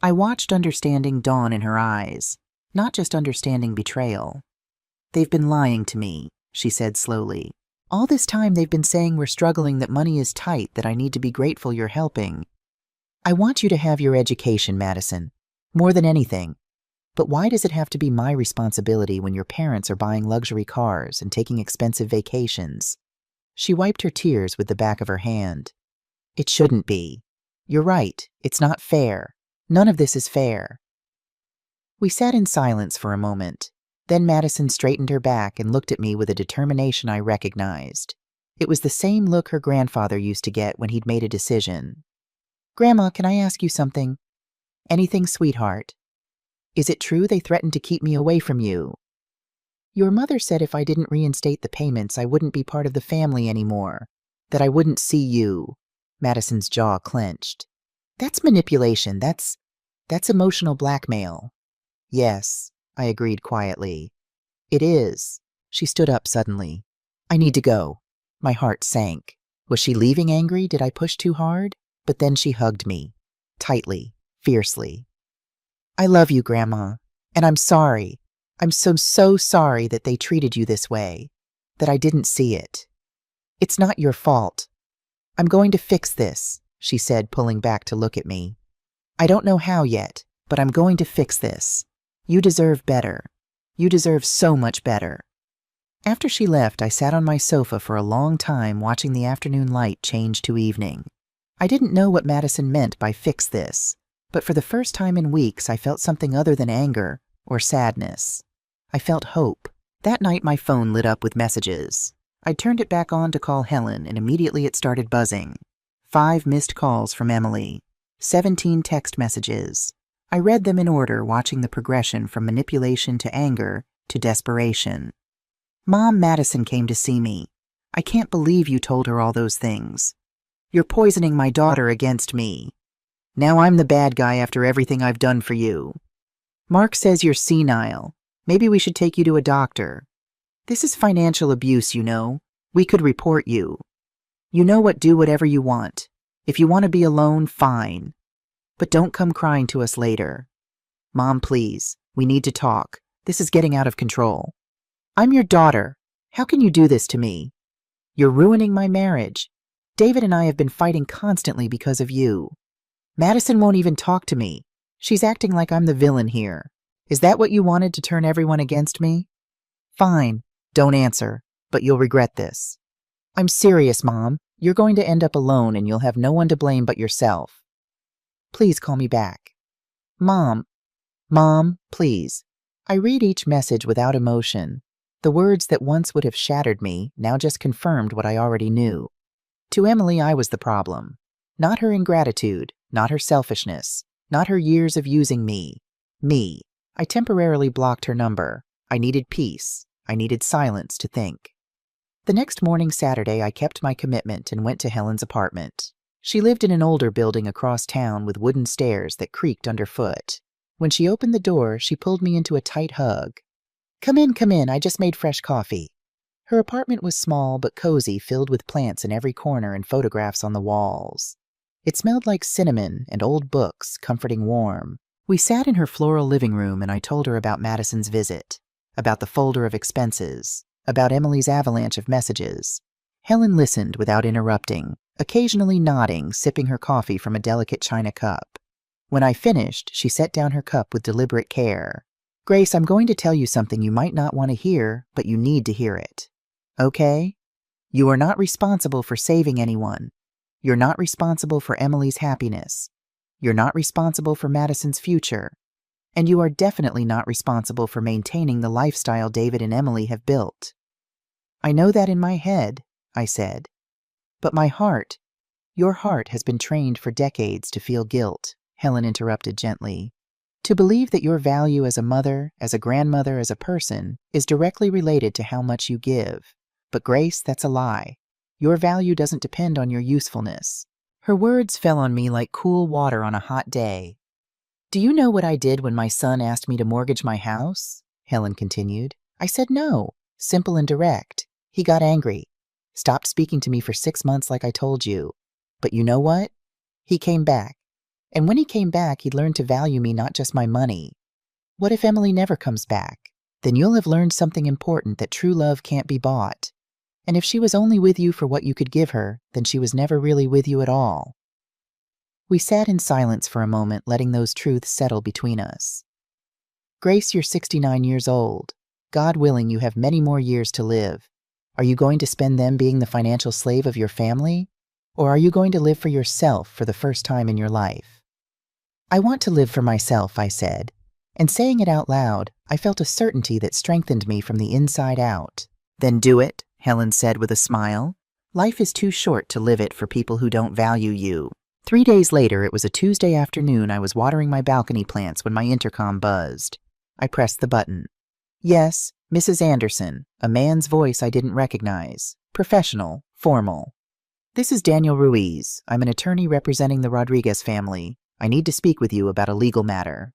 I watched understanding dawn in her eyes, not just understanding betrayal. They've been lying to me, she said slowly. All this time they've been saying we're struggling, that money is tight, that I need to be grateful you're helping. I want you to have your education, Madison, more than anything. But why does it have to be my responsibility when your parents are buying luxury cars and taking expensive vacations? She wiped her tears with the back of her hand. It shouldn't be. You're right. It's not fair. None of this is fair. We sat in silence for a moment. Then Madison straightened her back and looked at me with a determination I recognized. It was the same look her grandfather used to get when he'd made a decision. Grandma, can I ask you something? Anything, sweetheart? Is it true they threatened to keep me away from you? Your mother said if I didn't reinstate the payments, I wouldn't be part of the family anymore, that I wouldn't see you. Madison's jaw clenched. That's manipulation. That's emotional blackmail. Yes, I agreed quietly. It is. She stood up suddenly. I need to go. My heart sank. Was she leaving angry? Did I push too hard? But then she hugged me. Tightly, fiercely. I love you, Grandma, and I'm sorry. I'm so sorry that they treated you this way, that I didn't see it. It's not your fault. I'm going to fix this, she said, pulling back to look at me. I don't know how yet, but I'm going to fix this. You deserve better. You deserve so much better. After she left, I sat on my sofa for a long time watching the afternoon light change to evening. I didn't know what Madison meant by fix this, but for the first time in weeks I felt something other than anger or sadness. I felt hope. That night my phone lit up with messages. I turned it back on to call Helen, and immediately it started buzzing. 5 missed calls from Emily. 17 text messages. I read them in order, watching the progression from manipulation to anger to desperation. Mom, Madison came to see me. I can't believe you told her all those things. You're poisoning my daughter against me. Now I'm the bad guy after everything I've done for you. Mark says you're senile. Maybe we should take you to a doctor. This is financial abuse, you know. We could report you. You know what, do whatever you want. If you want to be alone, fine. But don't come crying to us later. Mom, please, we need to talk. This is getting out of control. I'm your daughter. How can you do this to me? You're ruining my marriage. David and I have been fighting constantly because of you. Madison won't even talk to me. She's acting like I'm the villain here. Is that what you wanted, to turn everyone against me? Fine, don't answer, but you'll regret this. I'm serious, Mom. You're going to end up alone and you'll have no one to blame but yourself. Please call me back. Mom, please. I read each message without emotion. The words that once would have shattered me now just confirmed what I already knew. To Emily, I was the problem. Not her ingratitude, not her selfishness, not her years of using me. Me. I temporarily blocked her number. I needed peace. I needed silence to think. The next morning, Saturday, I kept my commitment and went to Helen's apartment. She lived in an older building across town with wooden stairs that creaked underfoot. When she opened the door, she pulled me into a tight hug. Come in, I just made fresh coffee." Her apartment was small but cozy, filled with plants in every corner and photographs on the walls. It smelled like cinnamon and old books, comforting warm. We sat in her floral living room and I told her about Madison's visit, about the folder of expenses, about Emily's avalanche of messages. Helen listened without interrupting, occasionally nodding, sipping her coffee from a delicate china cup. When I finished, she set down her cup with deliberate care. "Grace, I'm going to tell you something you might not want to hear, but you need to hear it. Okay? You are not responsible for saving anyone. You're not responsible for Emily's happiness. You're not responsible for Madison's future. And you are definitely not responsible for maintaining the lifestyle David and Emily have built." "I know that in my head," I said. "But my heart, your heart has been trained for decades to feel guilt," Helen interrupted gently. "To believe that your value as a mother, as a grandmother, as a person, is directly related to how much you give. But Grace, that's a lie. Your value doesn't depend on your usefulness." Her words fell on me like cool water on a hot day. "Do you know what I did when my son asked me to mortgage my house?" Helen continued. "I said no. Simple and direct. He got angry. Stopped speaking to me for 6 months like I told you. But you know what? He came back. And when he came back, he learned to value me, not just my money. What if Emily never comes back? Then you'll have learned something important, that true love can't be bought. And if she was only with you for what you could give her, then she was never really with you at all." We sat in silence for a moment, letting those truths settle between us. "Grace, you're 69 years old. God willing, you have many more years to live. Are you going to spend them being the financial slave of your family? Or are you going to live for yourself for the first time in your life?" "I want to live for myself," I said. And saying it out loud, I felt a certainty that strengthened me from the inside out. "Then do it," Helen said with a smile. "Life is too short to live it for people who don't value you." 3 days later, it was a Tuesday afternoon. I was watering my balcony plants when my intercom buzzed. I pressed the button. "Yes, Mrs. Anderson," a man's voice I didn't recognize. Professional, formal. "This is Daniel Ruiz. I'm an attorney representing the Rodriguez family. I need to speak with you about a legal matter."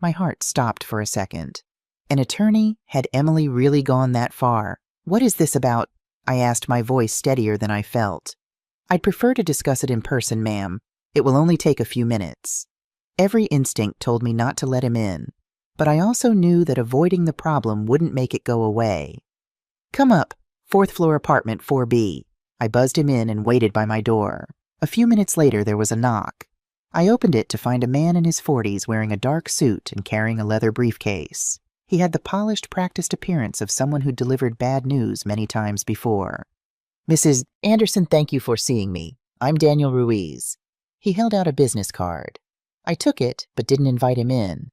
My heart stopped for a second. An attorney? Had Emily really gone that far? "What is this about?" I asked, my voice steadier than I felt. "I'd prefer to discuss it in person, ma'am. It will only take a few minutes." Every instinct told me not to let him in, but I also knew that avoiding the problem wouldn't make it go away. "Come up, 4th floor apartment 4B. I buzzed him in and waited by my door. A few minutes later, there was a knock. I opened it to find a man in his 40s wearing a dark suit and carrying a leather briefcase. He had the polished, practiced appearance of someone who delivered bad news many times before. "Mrs. Anderson, thank you for seeing me. I'm Daniel Ruiz." He held out a business card. I took it, but didn't invite him in.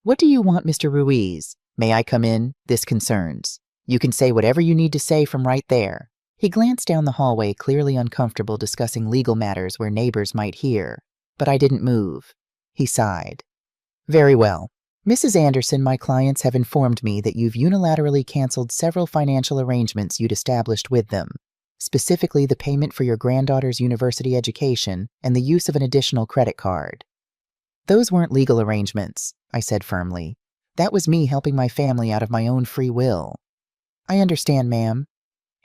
"What do you want, Mr. Ruiz?" "May I come in? This concerns." "You can say whatever you need to say from right there." He glanced down the hallway, clearly uncomfortable discussing legal matters where neighbors might hear. But I didn't move. He sighed. "Very well. Mrs. Anderson, my clients have informed me that you've unilaterally canceled several financial arrangements you'd established with them, specifically the payment for your granddaughter's university education and the use of an additional credit card." "Those weren't legal arrangements," I said firmly. "That was me helping my family out of my own free will." "I understand, ma'am.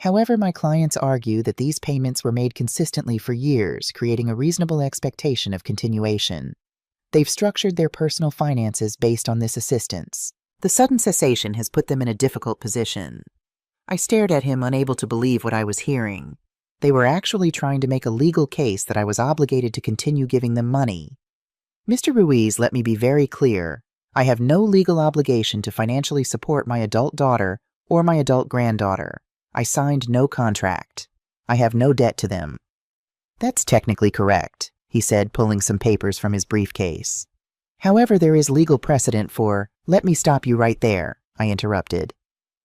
However, my clients argue that these payments were made consistently for years, creating a reasonable expectation of continuation. They've structured their personal finances based on this assistance. The sudden cessation has put them in a difficult position." I stared at him, unable to believe what I was hearing. They were actually trying to make a legal case that I was obligated to continue giving them money. "Mr. Ruiz, let me be very clear. I have no legal obligation to financially support my adult daughter or my adult granddaughter. I signed no contract. I have no debt to them." "That's technically correct," he said, pulling some papers from his briefcase. "However, there is legal precedent for—" "Let me stop you right there," I interrupted.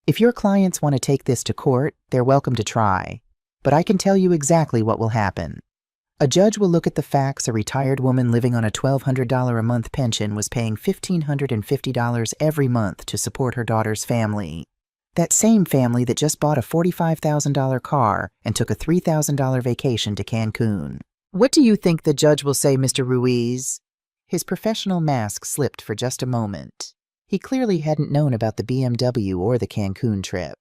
"If your clients want to take this to court, they're welcome to try. But I can tell you exactly what will happen. A judge will look at the facts. A retired woman living on a $1,200 a month pension was paying $1,550 every month to support her daughter's family. That same family that just bought a $45,000 car and took a $3,000 vacation to Cancun. What do you think the judge will say, Mr. Ruiz? His professional mask slipped for just a moment. He clearly hadn't known about the BMW or the Cancun trip.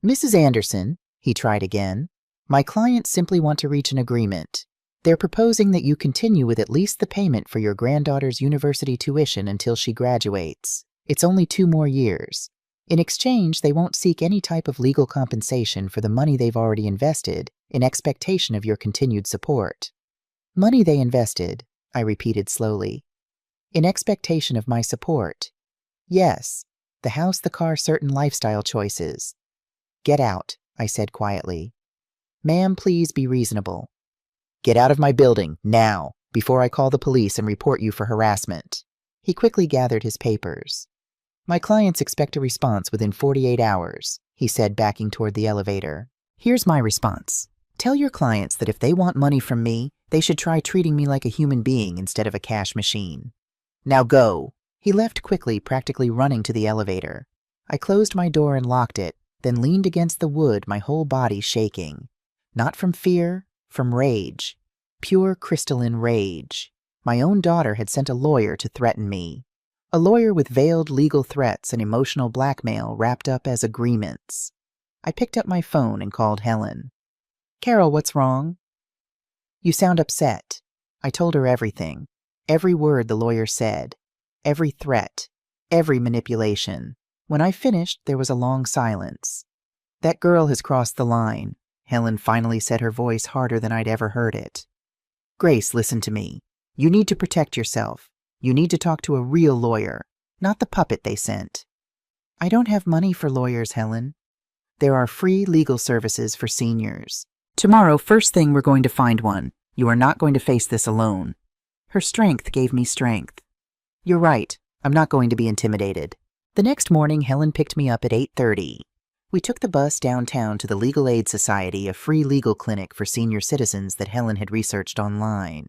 Mrs. Anderson, he tried again, my clients simply want to reach an agreement. They're proposing that you continue with at least the payment for your granddaughter's university tuition until she graduates. It's only 2 more years. In exchange, they won't seek any type of legal compensation for the money they've already invested in expectation of your continued support. Money they invested, I repeated slowly. In expectation of my support. Yes, the house, the car, certain lifestyle choices. Get out, I said quietly. Ma'am, please be reasonable. Get out of my building, now, before I call the police and report you for harassment. He quickly gathered his papers. My clients expect a response within 48 hours, he said, backing toward the elevator. Here's my response. Tell your clients that if they want money from me, they should try treating me like a human being instead of a cash machine. Now go. He left quickly, practically running to the elevator. I closed my door and locked it, then leaned against the wood, my whole body shaking. Not from fear, from rage. Pure crystalline rage. My own daughter had sent a lawyer to threaten me. A lawyer with veiled legal threats and emotional blackmail wrapped up as agreements. I picked up my phone and called Helen. Carol, what's wrong? You sound upset. I told her everything. Every word the lawyer said. Every threat. Every manipulation. When I finished, there was a long silence. That girl has crossed the line. Helen finally said, her voice harder than I'd ever heard it. Grace, listen to me. You need to protect yourself. You need to talk to a real lawyer, not the puppet they sent. I don't have money for lawyers, Helen. There are free legal services for seniors. Tomorrow, first thing, we're going to find one. You are not going to face this alone. Her strength gave me strength. You're right. I'm not going to be intimidated. The next morning, Helen picked me up at 8:30. We took the bus downtown to the Legal Aid Society, a free legal clinic for senior citizens that Helen had researched online.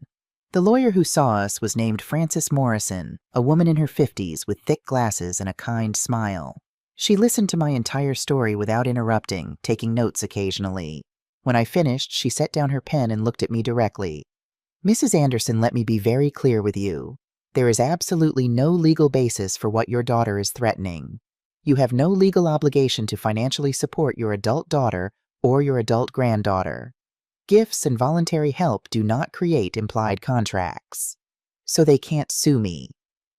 The lawyer who saw us was named Frances Morrison, a woman in her 50s with thick glasses and a kind smile. She listened to my entire story without interrupting, taking notes occasionally. When I finished, she set down her pen and looked at me directly. Mrs. Anderson, let me be very clear with you. There is absolutely no legal basis for what your daughter is threatening. You have no legal obligation to financially support your adult daughter or your adult granddaughter. Gifts and voluntary help do not create implied contracts. So they can't sue me.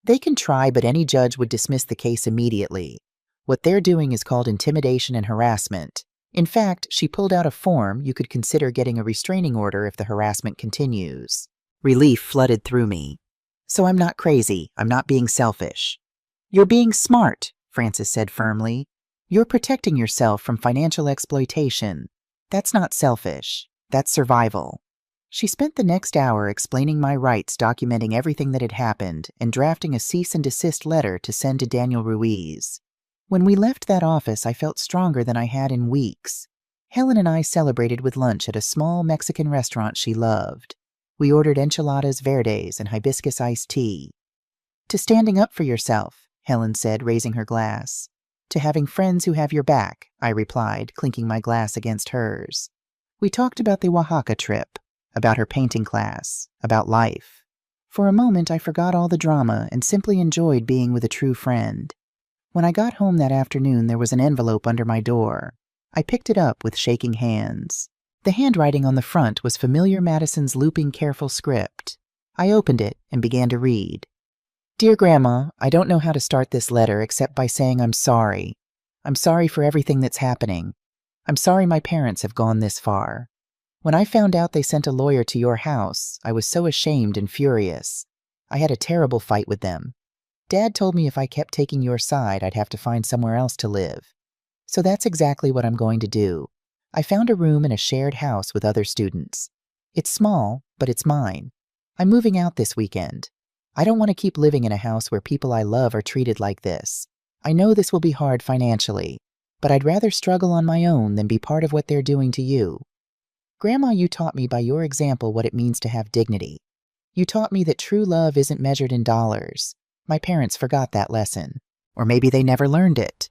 They can try, but any judge would dismiss the case immediately. What they're doing is called intimidation and harassment. In fact, she pulled out a form. You could consider getting a restraining order if the harassment continues. Relief flooded through me. So I'm not crazy. I'm not being selfish. You're being smart, Frances said firmly. You're protecting yourself from financial exploitation. That's not selfish. That's survival. She spent the next hour explaining my rights, documenting everything that had happened, and drafting a cease and desist letter to send to Daniel Ruiz. When we left that office, I felt stronger than I had in weeks. Helen and I celebrated with lunch at a small Mexican restaurant she loved. We ordered enchiladas verdes and hibiscus iced tea. To standing up for yourself, Helen said, raising her glass. To having friends who have your back, I replied, clinking my glass against hers. We talked about the Oaxaca trip, about her painting class, about life. For a moment, I forgot all the drama and simply enjoyed being with a true friend. When I got home that afternoon, there was an envelope under my door. I picked it up with shaking hands. The handwriting on the front was familiar Madison's looping, careful script. I opened it and began to read. Dear Grandma, I don't know how to start this letter except by saying I'm sorry. I'm sorry for everything that's happening. I'm sorry my parents have gone this far. When I found out they sent a lawyer to your house, I was so ashamed and furious. I had a terrible fight with them. Dad told me if I kept taking your side, I'd have to find somewhere else to live. So that's exactly what I'm going to do. I found a room in a shared house with other students. It's small, but it's mine. I'm moving out this weekend. I don't want to keep living in a house where people I love are treated like this. I know this will be hard financially, but I'd rather struggle on my own than be part of what they're doing to you. Grandma, you taught me by your example what it means to have dignity. You taught me that true love isn't measured in dollars. My parents forgot that lesson. Or maybe they never learned it.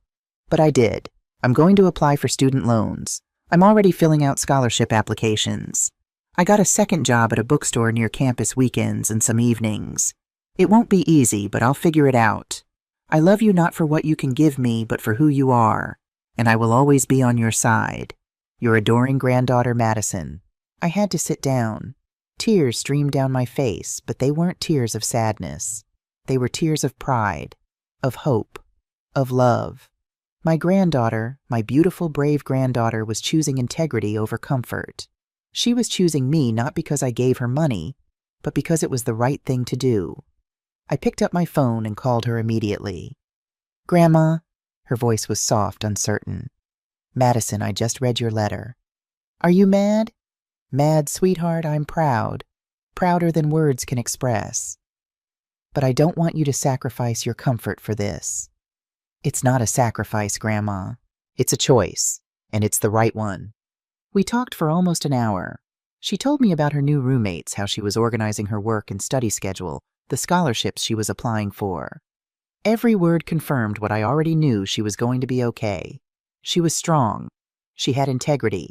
But I did. I'm going to apply for student loans. I'm already filling out scholarship applications. I got a second job at a bookstore near campus weekends and some evenings. It won't be easy, but I'll figure it out. I love you not for what you can give me, but for who you are. And I will always be on your side. Your adoring granddaughter, Madison. I had to sit down. Tears streamed down my face, but they weren't tears of sadness. They were tears of pride, of hope, of love. My granddaughter, my beautiful, brave granddaughter, was choosing integrity over comfort. She was choosing me not because I gave her money, but because it was the right thing to do. I picked up my phone and called her immediately. Grandma, her voice was soft, uncertain. Madison, I just read your letter. Are you mad? Mad, sweetheart, I'm proud. Prouder than words can express. But I don't want you to sacrifice your comfort for this. It's not a sacrifice, Grandma. It's a choice, and it's the right one. We talked for almost an hour. She told me about her new roommates, how she was organizing her work and study schedule, the scholarships she was applying for. Every word confirmed what I already knew. She was going to be okay. She was strong. She had integrity.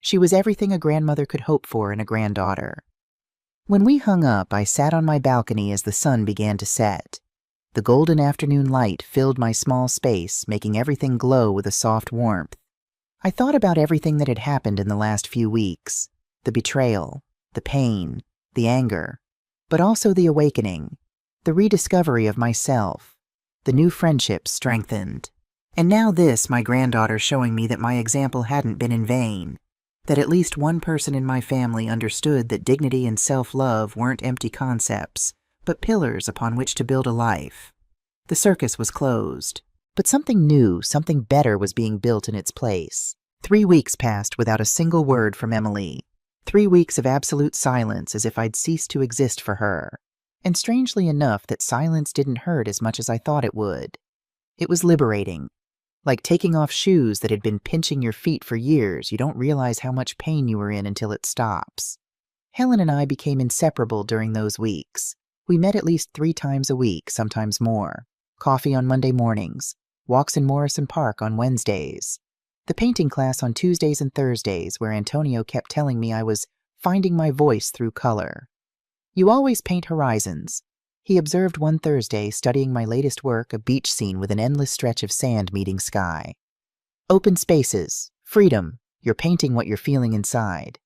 She was everything a grandmother could hope for in a granddaughter. When we hung up, I sat on my balcony as the sun began to set. The golden afternoon light filled my small space, making everything glow with a soft warmth. I thought about everything that had happened in the last few weeks, the betrayal, the pain, the anger, but also the awakening, the rediscovery of myself, the new friendships strengthened. And now this, my granddaughter showing me that my example hadn't been in vain, that at least one person in my family understood that dignity and self-love weren't empty concepts, but pillars upon which to build a life. The circus was closed, but something new, something better was being built in its place. 3 weeks passed without a single word from Emily. 3 weeks of absolute silence, as if I'd ceased to exist for her. And strangely enough, that silence didn't hurt as much as I thought it would. It was liberating. Like taking off shoes that had been pinching your feet for years. You don't realize how much pain you were in until it stops. Helen and I became inseparable during those weeks. We met at least 3 times a week, sometimes more. Coffee on Monday mornings, walks in Morrison Park on Wednesdays, the painting class on Tuesdays and Thursdays, where Antonio kept telling me I was finding my voice through color. You always paint horizons. He observed one Thursday, studying my latest work, a beach scene with an endless stretch of sand meeting sky. Open spaces, freedom, you're painting what you're feeling inside.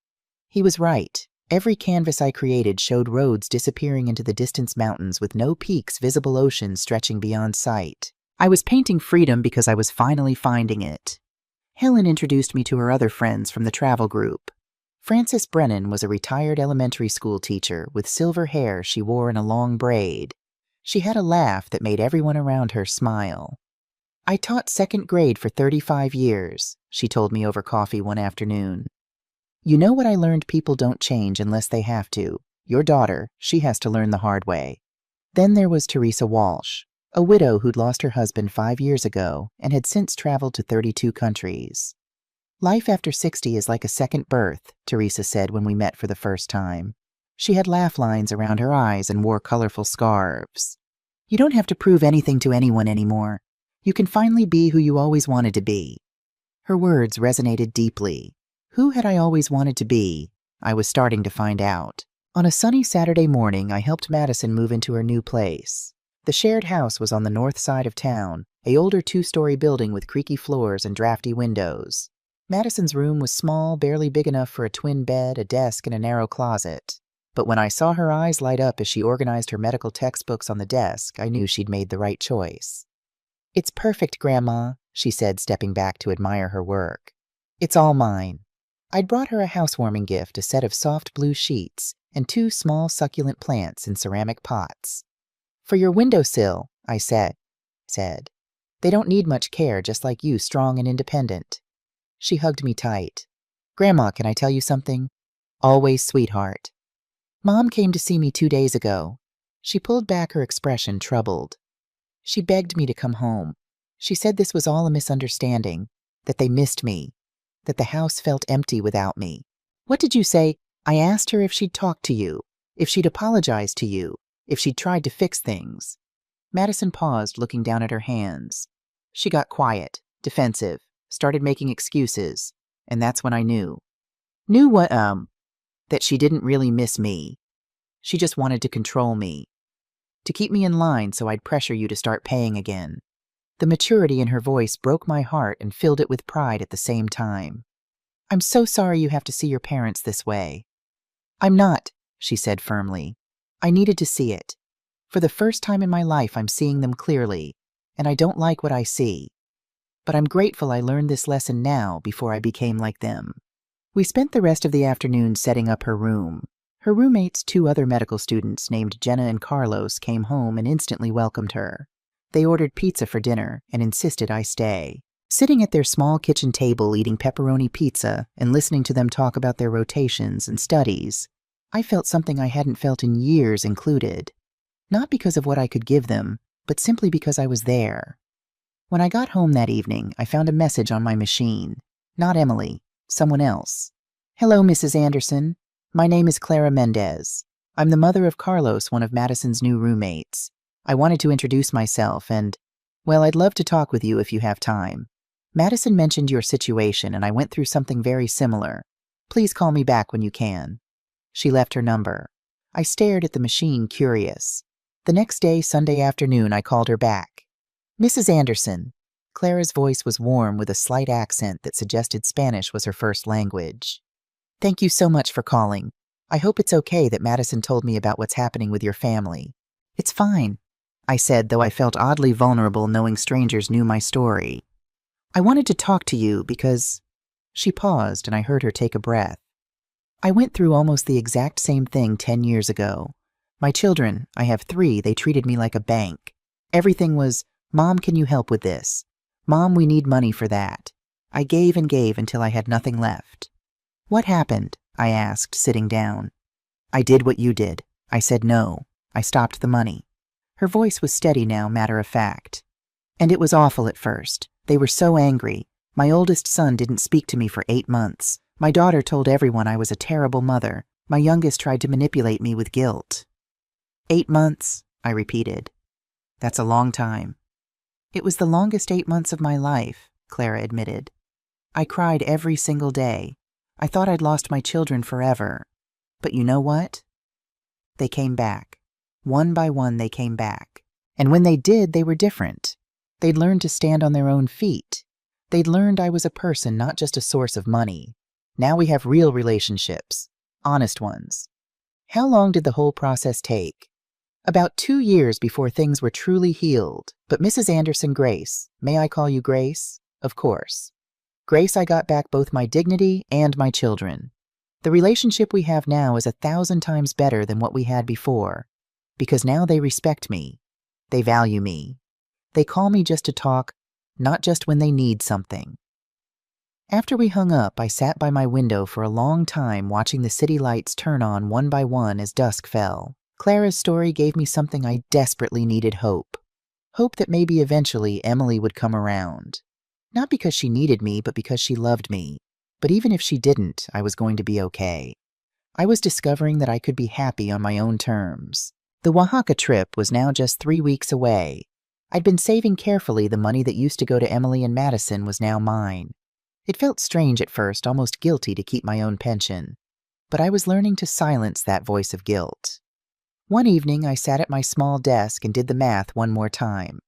He was right. Every canvas I created showed roads disappearing into the distant mountains with no peaks, visible oceans stretching beyond sight. I was painting freedom because I was finally finding it. Helen introduced me to her other friends from the travel group. Frances Brennan was a retired elementary school teacher with silver hair she wore in a long braid. She had a laugh that made everyone around her smile. I taught second grade for 35 years, she told me over coffee one afternoon. You know what I learned? People don't change unless they have to. Your daughter, she has to learn the hard way. Then there was Teresa Walsh, a widow who'd lost her husband 5 years ago and had since traveled to 32 countries. Life after 60 is like a second birth, Teresa said when we met for the first time. She had laugh lines around her eyes and wore colorful scarves. You don't have to prove anything to anyone anymore. You can finally be who you always wanted to be. Her words resonated deeply. Who had I always wanted to be? I was starting to find out. On a sunny Saturday morning, I helped Madison move into her new place. The shared house was on the north side of town, an older 2-story building with creaky floors and drafty windows. Madison's room was small, barely big enough for a twin bed, a desk, and a narrow closet. But when I saw her eyes light up as she organized her medical textbooks on the desk, I knew she'd made the right choice. It's perfect, Grandma, she said, stepping back to admire her work. It's all mine. I'd brought her a housewarming gift, a set of soft blue sheets, and 2 small succulent plants in ceramic pots. For your windowsill, I said. They don't need much care, just like you, strong and independent. She hugged me tight. Grandma, can I tell you something? Always, sweetheart. Mom came to see me 2 days ago. She pulled back, her expression troubled. She begged me to come home. She said this was all a misunderstanding, that they missed me, that the house felt empty without me. What did you say? I asked her if she'd talked to you, if she'd apologized to you, if she'd tried to fix things. Madison paused, looking down at her hands. She got quiet, defensive, started making excuses, and that's when I knew. Knew what, that she didn't really miss me. She just wanted to control me, to keep me in line so I'd pressure you to start paying again. The maturity in her voice broke my heart and filled it with pride at the same time. I'm so sorry you have to see your parents this way. I'm not, she said firmly. I needed to see it. For the first time in my life, I'm seeing them clearly, and I don't like what I see. But I'm grateful I learned this lesson now before I became like them. We spent the rest of the afternoon setting up her room. Her roommates, 2 other medical students named Jenna and Carlos, came home and instantly welcomed her. They ordered pizza for dinner and insisted I stay. Sitting at their small kitchen table eating pepperoni pizza and listening to them talk about their rotations and studies, I felt something I hadn't felt in years included. Not because of what I could give them, but simply because I was there. When I got home that evening, I found a message on my machine. Not Emily, someone else. Hello, Mrs. Anderson. My name is Clara Mendez. I'm the mother of Carlos, one of Madison's new roommates. I wanted to introduce myself and, well, I'd love to talk with you if you have time. Madison mentioned your situation and I went through something very similar. Please call me back when you can. She left her number. I stared at the machine, curious. The next day, Sunday afternoon, I called her back. Mrs. Anderson. Clara's voice was warm with a slight accent that suggested Spanish was her first language. Thank you so much for calling. I hope it's okay that Madison told me about what's happening with your family. It's fine, I said, though I felt oddly vulnerable knowing strangers knew my story. I wanted to talk to you because... She paused and I heard her take a breath. I went through almost the exact same thing 10 years ago. My children, I have 3, they treated me like a bank. Everything was, Mom, can you help with this? Mom, we need money for that. I gave and gave until I had nothing left. What happened? I asked, sitting down. I did what you did. I said no. I stopped the money. Her voice was steady now, matter of fact. And it was awful at first. They were so angry. My oldest son didn't speak to me for 8 months. My daughter told everyone I was a terrible mother. My youngest tried to manipulate me with guilt. 8 months, I repeated. That's a long time. It was the longest 8 months of my life, Clara admitted. I cried every single day. I thought I'd lost my children forever. But you know what? They came back. One by one, they came back. And when they did, they were different. They'd learned to stand on their own feet. They'd learned I was a person, not just a source of money. Now we have real relationships, honest ones. How long did the whole process take? About 2 years before things were truly healed. But Mrs. Anderson, Grace, may I call you Grace? Of course. Grace, I got back both my dignity and my children. The relationship we have now is 1,000 times better than what we had before, because now they respect me. They value me. They call me just to talk, not just when they need something. After we hung up, I sat by my window for a long time watching the city lights turn on one by one as dusk fell. Clara's story gave me something I desperately needed: hope. Hope that maybe eventually Emily would come around. Not because she needed me, but because she loved me. But even if she didn't, I was going to be okay. I was discovering that I could be happy on my own terms. The Oaxaca trip was now just 3 weeks away. I'd been saving carefully. The money that used to go to Emily and Madison was now mine. It felt strange at first, almost guilty to keep my own pension. But I was learning to silence that voice of guilt. One evening, I sat at my small desk and did the math one more time.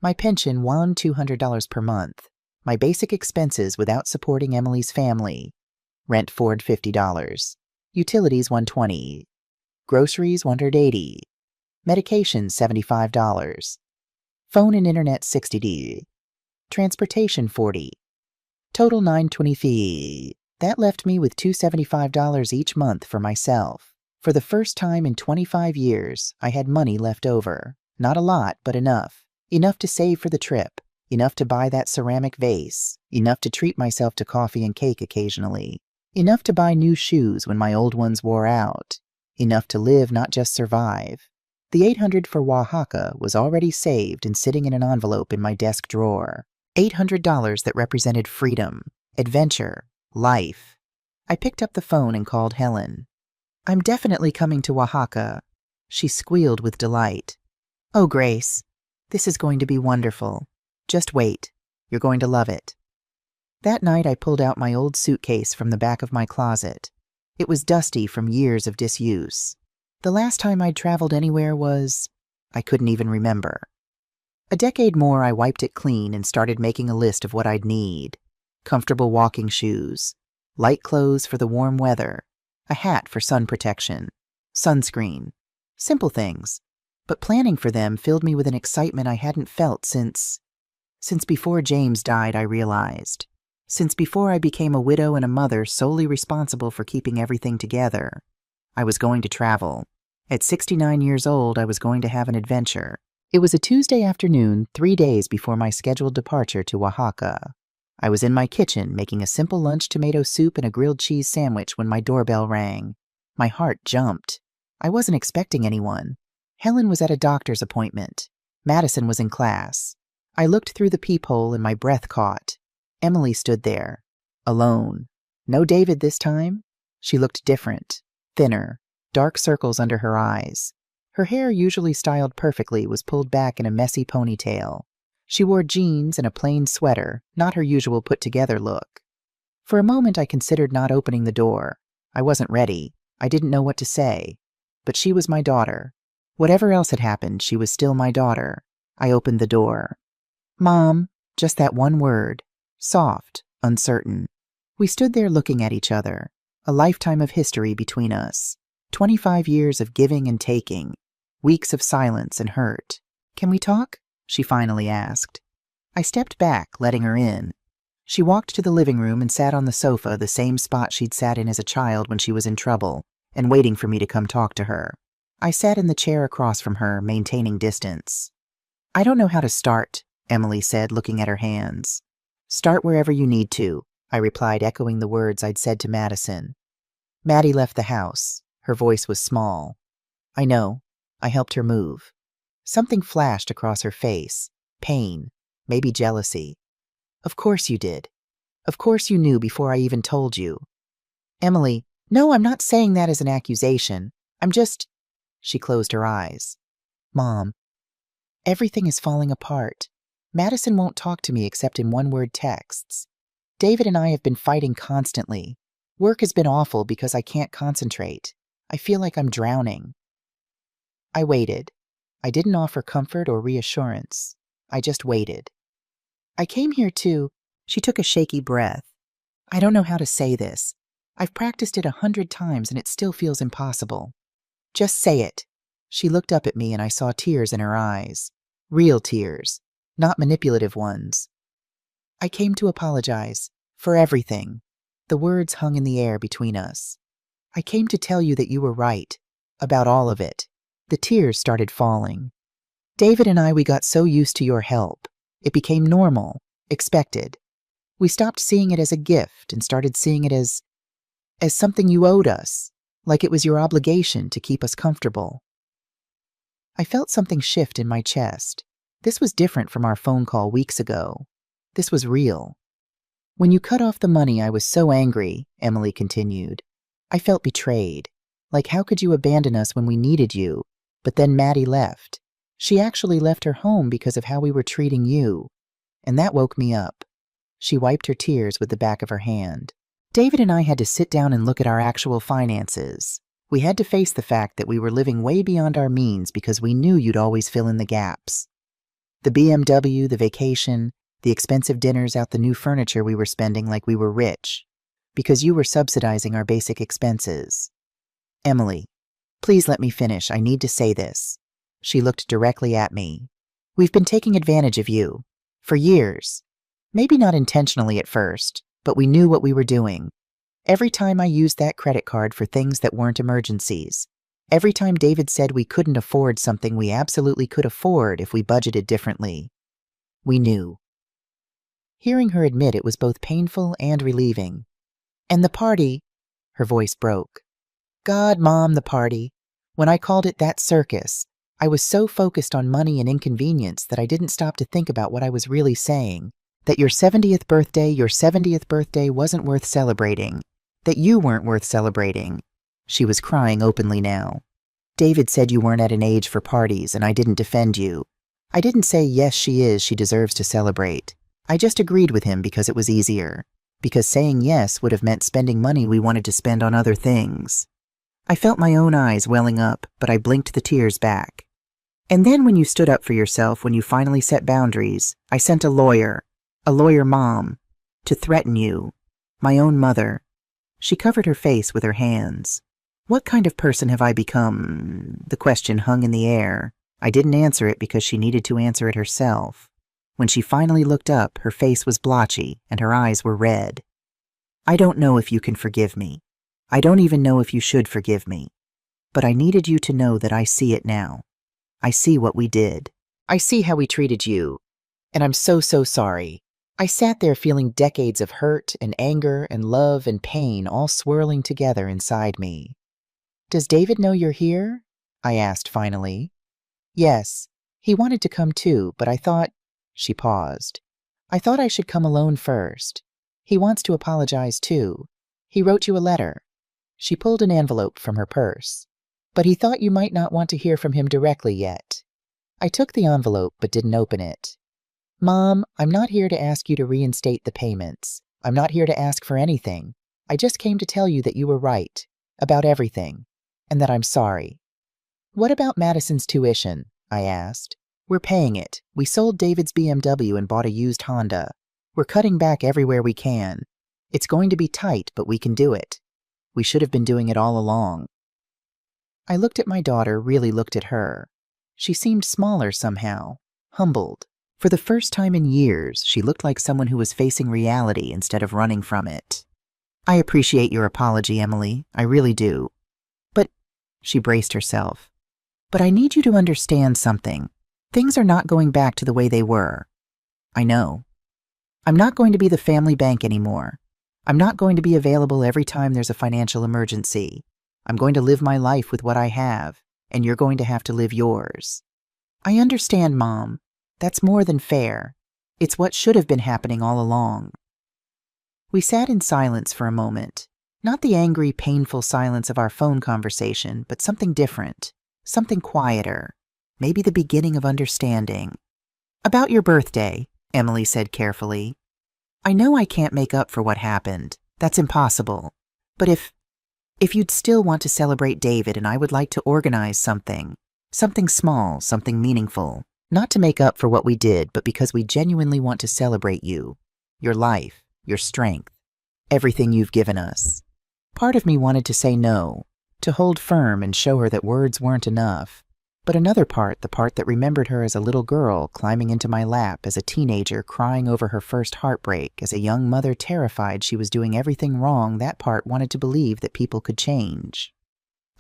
My pension won $200 per month. My basic expenses without supporting Emily's family. Rent $450. Utilities $120. Groceries $180. Medications $75. Phone and internet $60. Transportation $40. Total $920. That left me with $275 each month for myself. For the first time in 25 years, I had money left over. Not a lot, but enough. Enough to save for the trip. Enough to buy that ceramic vase. Enough to treat myself to coffee and cake occasionally. Enough to buy new shoes when my old ones wore out. Enough to live, not just survive. The $800 for Oaxaca was already saved and sitting in an envelope in my desk drawer. $800 that represented freedom, adventure, life. I picked up the phone and called Helen. "I'm definitely coming to Oaxaca." She squealed with delight. "Oh, Grace, this is going to be wonderful. Just wait. You're going to love it." That night I pulled out my old suitcase from the back of my closet. It was dusty from years of disuse. The last time I'd traveled anywhere was... I couldn't even remember. A decade more, I wiped it clean and started making a list of what I'd need. Comfortable walking shoes, light clothes for the warm weather, a hat for sun protection, sunscreen. Simple things, but planning for them filled me with an excitement I hadn't felt since before James died, I realized. Since before I became a widow and a mother solely responsible for keeping everything together. I was going to travel. At 69 years old, I was going to have an adventure. It was a Tuesday afternoon, 3 days before my scheduled departure to Oaxaca. I was in my kitchen making a simple lunch tomato soup and a grilled cheese sandwich when my doorbell rang. My heart jumped. I wasn't expecting anyone. Helen was at a doctor's appointment. Madison was in class. I looked through the peephole and my breath caught. Emily stood there, alone. No David this time. She looked different, thinner, dark circles under her eyes. Her hair, usually styled perfectly, was pulled back in a messy ponytail. She wore jeans and a plain sweater, not her usual put-together look. For a moment I considered not opening the door. I wasn't ready. I didn't know what to say. But she was my daughter. Whatever else had happened, she was still my daughter. I opened the door. "Mom," just that one word. Soft, uncertain. We stood there looking at each other. A lifetime of history between us. 25 years of giving and taking. Weeks of silence and hurt. "Can we talk?" she finally asked. I stepped back, letting her in. She walked to the living room and sat on the sofa, the same spot she'd sat in as a child when she was in trouble, and waiting for me to come talk to her. I sat in the chair across from her, maintaining distance. "I don't know how to start," Emily said, looking at her hands. "Start wherever you need to," I replied, echoing the words I'd said to Madison. Maddie left the house. Her voice was small. "I know." I helped her move. Something flashed across her face. Pain. Maybe jealousy. "Of course you did. Of course you knew before I even told you." "Emily, no, I'm not saying that as an accusation. I'm just..." She closed her eyes. "Mom, everything is falling apart. Madison won't talk to me except in one-word texts. David and I have been fighting constantly. Work has been awful because I can't concentrate. I feel like I'm drowning." I waited. I didn't offer comfort or reassurance. I just waited. "I came here to..." She took a shaky breath. "I don't know how to say this. I've practiced it 100 times and it still feels impossible." "Just say it." She looked up at me and I saw tears in her eyes. Real tears. Not manipulative ones. "I came to apologize. For everything." The words hung in the air between us. "I came to tell you that you were right. About all of it." The tears started falling. "David and we got so used to your help. It became normal, expected. We stopped seeing it as a gift and started seeing it as something you owed us, like it was your obligation to keep us comfortable." I felt something shift in my chest. This was different from our phone call weeks ago. This was real. "When you cut off the money, I was so angry," Emily continued. "I felt betrayed. Like, how could you abandon us when we needed you? But then Maddie left. She actually left her home because of how we were treating you. And that woke me up." She wiped her tears with the back of her hand. "David and I had to sit down and look at our actual finances. We had to face the fact that we were living way beyond our means because we knew you'd always fill in the gaps. The BMW, the vacation, the expensive dinners out, the new furniture we were spending like we were rich. Because you were subsidizing our basic expenses." "Emily, please let me finish. I need to say this." She looked directly at me. "We've been taking advantage of you. For years. Maybe not intentionally at first, but we knew what we were doing. Every time I used that credit card for things that weren't emergencies. Every time David said we couldn't afford something we absolutely could afford if we budgeted differently. We knew." Hearing her admit it was both painful and relieving. "And the party..." Her voice broke. "God, Mom, the party. When I called it that circus, I was so focused on money and inconvenience that I didn't stop to think about what I was really saying. That your 70th birthday wasn't worth celebrating. That you weren't worth celebrating. She was crying openly now. David said you weren't at an age for parties, and I didn't defend you. I didn't say, yes, she deserves to celebrate. I just agreed with him because it was easier. Because saying yes would have meant spending money we wanted to spend on other things. I felt my own eyes welling up, but I blinked the tears back. And then when you stood up for yourself, when you finally set boundaries, I sent a lawyer mom, to threaten you. My own mother. She covered her face with her hands. What kind of person have I become? The question hung in the air. I didn't answer it because she needed to answer it herself. When she finally looked up, her face was blotchy and her eyes were red. I don't know if you can forgive me. I don't even know if you should forgive me. But I needed you to know that I see it now. I see what we did. I see how we treated you. And I'm so sorry. I sat there feeling decades of hurt and anger and love and pain all swirling together inside me. Does David know you're here? I asked finally. Yes. He wanted to come too, but I thought... She paused. I thought I should come alone first. He wants to apologize too. He wrote you a letter. She pulled an envelope from her purse. But he thought you might not want to hear from him directly yet. I took the envelope but didn't open it. Mom, I'm not here to ask you to reinstate the payments. I'm not here to ask for anything. I just came to tell you that you were right, about everything, and that I'm sorry. What about Madison's tuition? I asked. We're paying it. We sold David's BMW and bought a used Honda. We're cutting back everywhere we can. It's going to be tight, but we can do it. We should have been doing it all along. I looked at my daughter, really looked at her. She seemed smaller somehow, humbled. For the first time in years, she looked like someone who was facing reality instead of running from it. I appreciate your apology, Emily. I really do. But, she braced herself. But I need you to understand something. Things are not going back to the way they were. I know. I'm not going to be the family bank anymore. I'm not going to be available every time there's a financial emergency. I'm going to live my life with what I have, and you're going to have to live yours. I understand, Mom. That's more than fair. It's what should have been happening all along. We sat in silence for a moment. Not the angry, painful silence of our phone conversation, but something different, something quieter, maybe the beginning of understanding. About your birthday, Emily said carefully. I know I can't make up for what happened. That's impossible. But if you'd still want to celebrate David, and I would like to organize something small, something meaningful, not to make up for what we did, but because we genuinely want to celebrate you, your life, your strength, everything you've given us. Part of me wanted to say no, to hold firm and show her that words weren't enough. But another part, the part that remembered her as a little girl climbing into my lap, as a teenager crying over her first heartbreak, as a young mother terrified she was doing everything wrong, that part wanted to believe that people could change.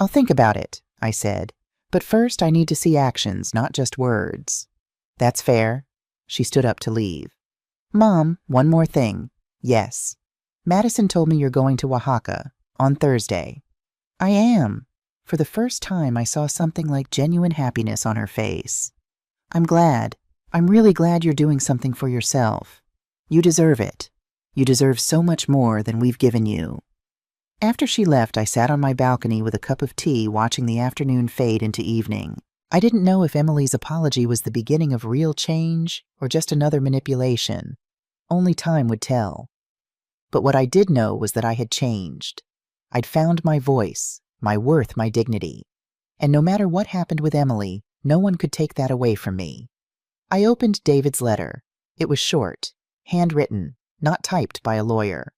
I'll think about it, I said. But first I need to see actions, not just words. That's fair. She stood up to leave. Mom, one more thing. Yes. Madison told me you're going to Oaxaca on Thursday. I am. For the first time, I saw something like genuine happiness on her face. I'm glad. I'm really glad you're doing something for yourself. You deserve it. You deserve so much more than we've given you. After she left, I sat on my balcony with a cup of tea watching the afternoon fade into evening. I didn't know if Emily's apology was the beginning of real change or just another manipulation. Only time would tell. But what I did know was that I had changed. I'd found my voice, my worth, my dignity. And no matter what happened with Emily, no one could take that away from me. I opened David's letter. It was short, handwritten, not typed by a lawyer.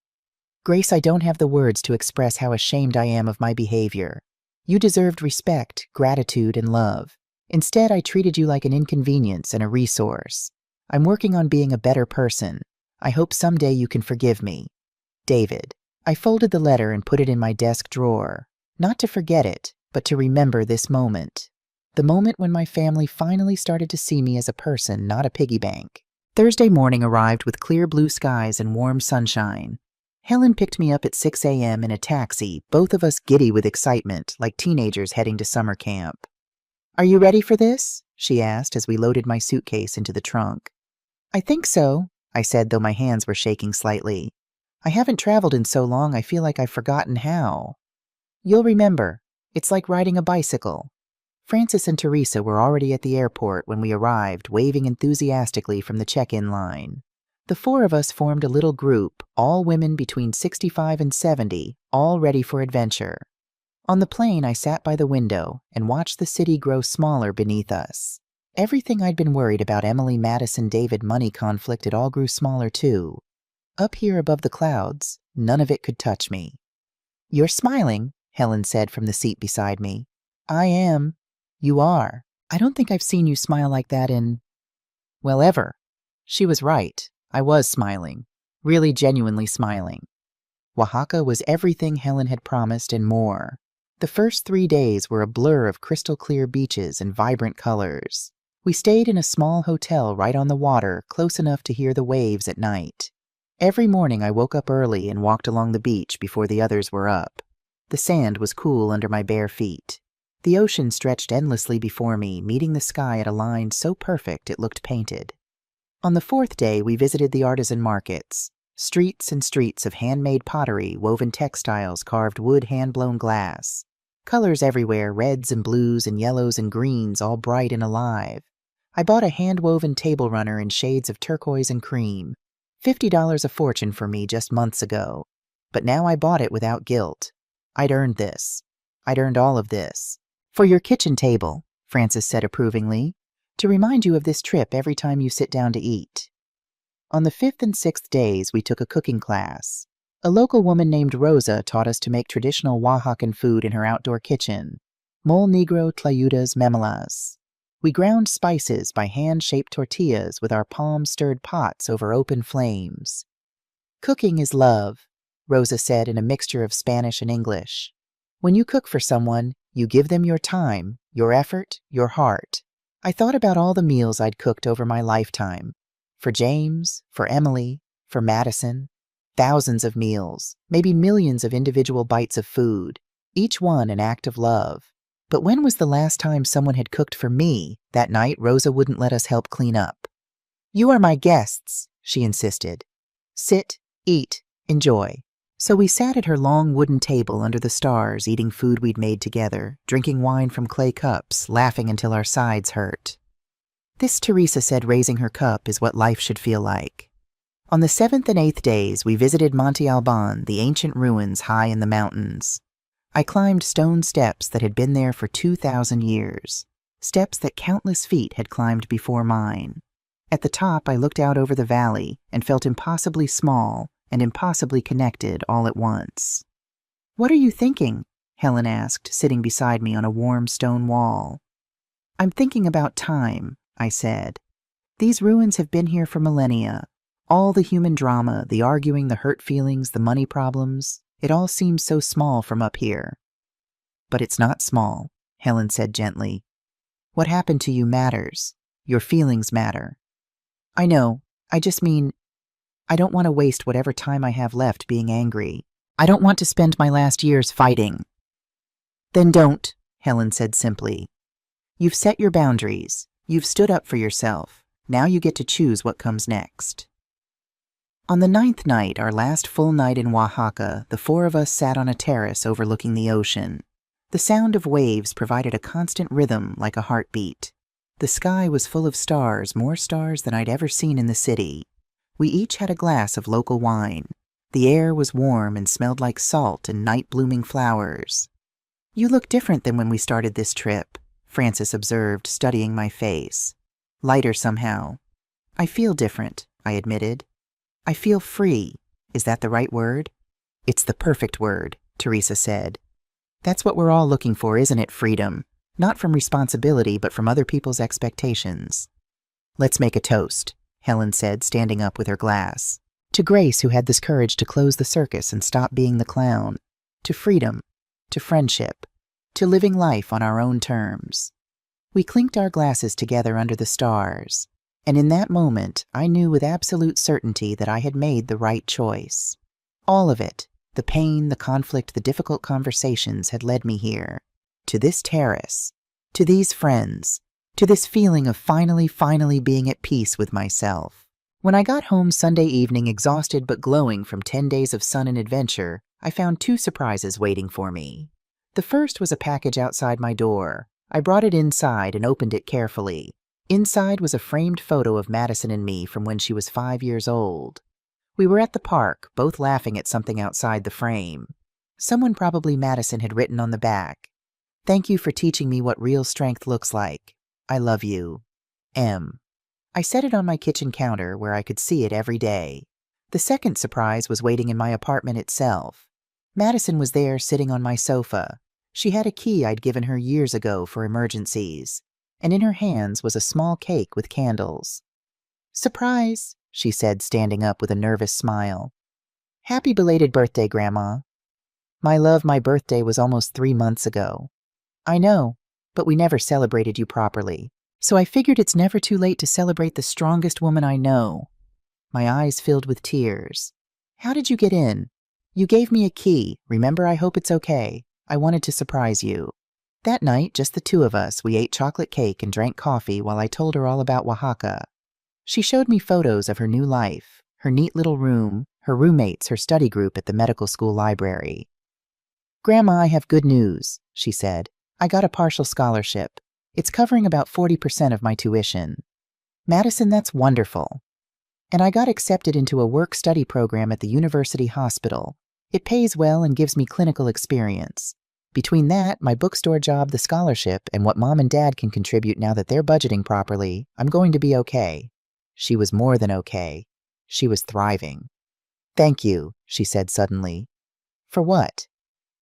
Grace, I don't have the words to express how ashamed I am of my behavior. You deserved respect, gratitude, and love. Instead, I treated you like an inconvenience and a resource. I'm working on being a better person. I hope someday you can forgive me. David. I folded the letter and put it in my desk drawer. Not to forget it, but to remember this moment. The moment when my family finally started to see me as a person, not a piggy bank. Thursday morning arrived with clear blue skies and warm sunshine. Helen picked me up at 6 a.m. in a taxi, both of us giddy with excitement, like teenagers heading to summer camp. Are you ready for this? She asked as we loaded my suitcase into the trunk. I think so, I said, though my hands were shaking slightly. I haven't traveled in so long I feel like I've forgotten how. You'll remember. It's like riding a bicycle. Francis and Teresa were already at the airport when we arrived, waving enthusiastically from the check-in line. The four of us formed a little group, all women between 65 and 70, all ready for adventure. On the plane, I sat by the window and watched the city grow smaller beneath us. Everything I'd been worried about Emily Madison-David money conflict, it all grew smaller too. Up here above the clouds, none of it could touch me. "You're smiling," Helen said from the seat beside me. "I am." "You are. I don't think I've seen you smile like that well, ever." She was right. I was smiling. Really genuinely smiling. Oaxaca was everything Helen had promised and more. The first 3 days were a blur of crystal-clear beaches and vibrant colors. We stayed in a small hotel right on the water, close enough to hear the waves at night. Every morning I woke up early and walked along the beach before the others were up. The sand was cool under my bare feet. The ocean stretched endlessly before me, meeting the sky at a line so perfect it looked painted. On the 4th day, we visited the artisan markets. Streets and streets of handmade pottery, woven textiles, carved wood, hand-blown glass. Colors everywhere, reds and blues and yellows and greens, all bright and alive. I bought a hand-woven table runner in shades of turquoise and cream. $50 a fortune for me just months ago. But now I bought it without guilt. I'd earned this. I'd earned all of this. "For your kitchen table," Francis said approvingly, "to remind you of this trip every time you sit down to eat." On the 5th and 6th days, we took a cooking class. A local woman named Rosa taught us to make traditional Oaxacan food in her outdoor kitchen. Mole negro tlayudas memelas. We ground spices by hand-shaped tortillas with our palm-stirred pots over open flames. "Cooking is love," Rosa said in a mixture of Spanish and English. "When you cook for someone, you give them your time, your effort, your heart." I thought about all the meals I'd cooked over my lifetime. For James, for Emily, for Madison. Thousands of meals, maybe millions of individual bites of food, each one an act of love. But when was the last time someone had cooked for me? That night, Rosa wouldn't let us help clean up. "You are my guests," she insisted. "Sit, eat, enjoy." So we sat at her long wooden table under the stars, eating food we'd made together, drinking wine from clay cups, laughing until our sides hurt. This, Teresa said, raising her cup, is what life should feel like. On the 7th and 8th days, we visited Monte Alban, the ancient ruins high in the mountains. I climbed stone steps that had been there for 2,000 years, steps that countless feet had climbed before mine. At the top, I looked out over the valley and felt impossibly small and impossibly connected all at once. "What are you thinking?" Helen asked, sitting beside me on a warm stone wall. "I'm thinking about time," I said. "These ruins have been here for millennia. All the human drama, the arguing, the hurt feelings, the money problems, it all seems so small from up here." "But it's not small," Helen said gently. "What happened to you matters. Your feelings matter." "I know. I just mean, I don't want to waste whatever time I have left being angry. I don't want to spend my last years fighting." "Then don't," Helen said simply. "You've set your boundaries. You've stood up for yourself. Now you get to choose what comes next." On the 9th night, our last full night in Oaxaca, the four of us sat on a terrace overlooking the ocean. The sound of waves provided a constant rhythm like a heartbeat. The sky was full of stars, more stars than I'd ever seen in the city. We each had a glass of local wine. The air was warm and smelled like salt and night-blooming flowers. "You look different than when we started this trip," Francis observed, studying my face. "Lighter somehow." "I feel different," I admitted. "I feel free. Is that the right word?" "It's the perfect word," Teresa said. "That's what we're all looking for, isn't it, freedom? Not from responsibility, but from other people's expectations." "Let's make a toast," Helen said, standing up with her glass. "To Grace, who had this courage to close the circus and stop being the clown. To freedom. To friendship. To living life on our own terms." We clinked our glasses together under the stars. And in that moment, I knew with absolute certainty that I had made the right choice. All of it, the pain, the conflict, the difficult conversations, had led me here. To this terrace. To these friends. To this feeling of finally being at peace with myself. When I got home Sunday evening exhausted but glowing from 10 days of sun and adventure, I found 2 surprises waiting for me. The first was a package outside my door. I brought it inside and opened it carefully. Inside was a framed photo of Madison and me from when she was 5 years old. We were at the park, both laughing at something outside the frame. Someone, probably Madison, had written on the back, "Thank you for teaching me what real strength looks like. I love you. M." I set it on my kitchen counter where I could see it every day. The second surprise was waiting in my apartment itself. Madison was there sitting on my sofa. She had a key I'd given her years ago for emergencies, and in her hands was a small cake with candles. "Surprise," she said, standing up with a nervous smile. "Happy belated birthday, Grandma." "My love, my birthday was almost 3 months ago." "I know, but we never celebrated you properly. So I figured it's never too late to celebrate the strongest woman I know." My eyes filled with tears. "How did you get in?" "You gave me a key. Remember, I hope it's okay. I wanted to surprise you." That night, just the 2 of us, we ate chocolate cake and drank coffee while I told her all about Oaxaca. She showed me photos of her new life, her neat little room, her roommates, her study group at the medical school library. "Grandma, I have good news," she said. "I got a partial scholarship. It's covering about 40% of my tuition." "Madison, that's wonderful." "And I got accepted into a work-study program at the university hospital. It pays well and gives me clinical experience. Between that, my bookstore job, the scholarship, and what Mom and Dad can contribute now that they're budgeting properly, I'm going to be okay." She was more than okay. She was thriving. "Thank you," she said suddenly. "For what?"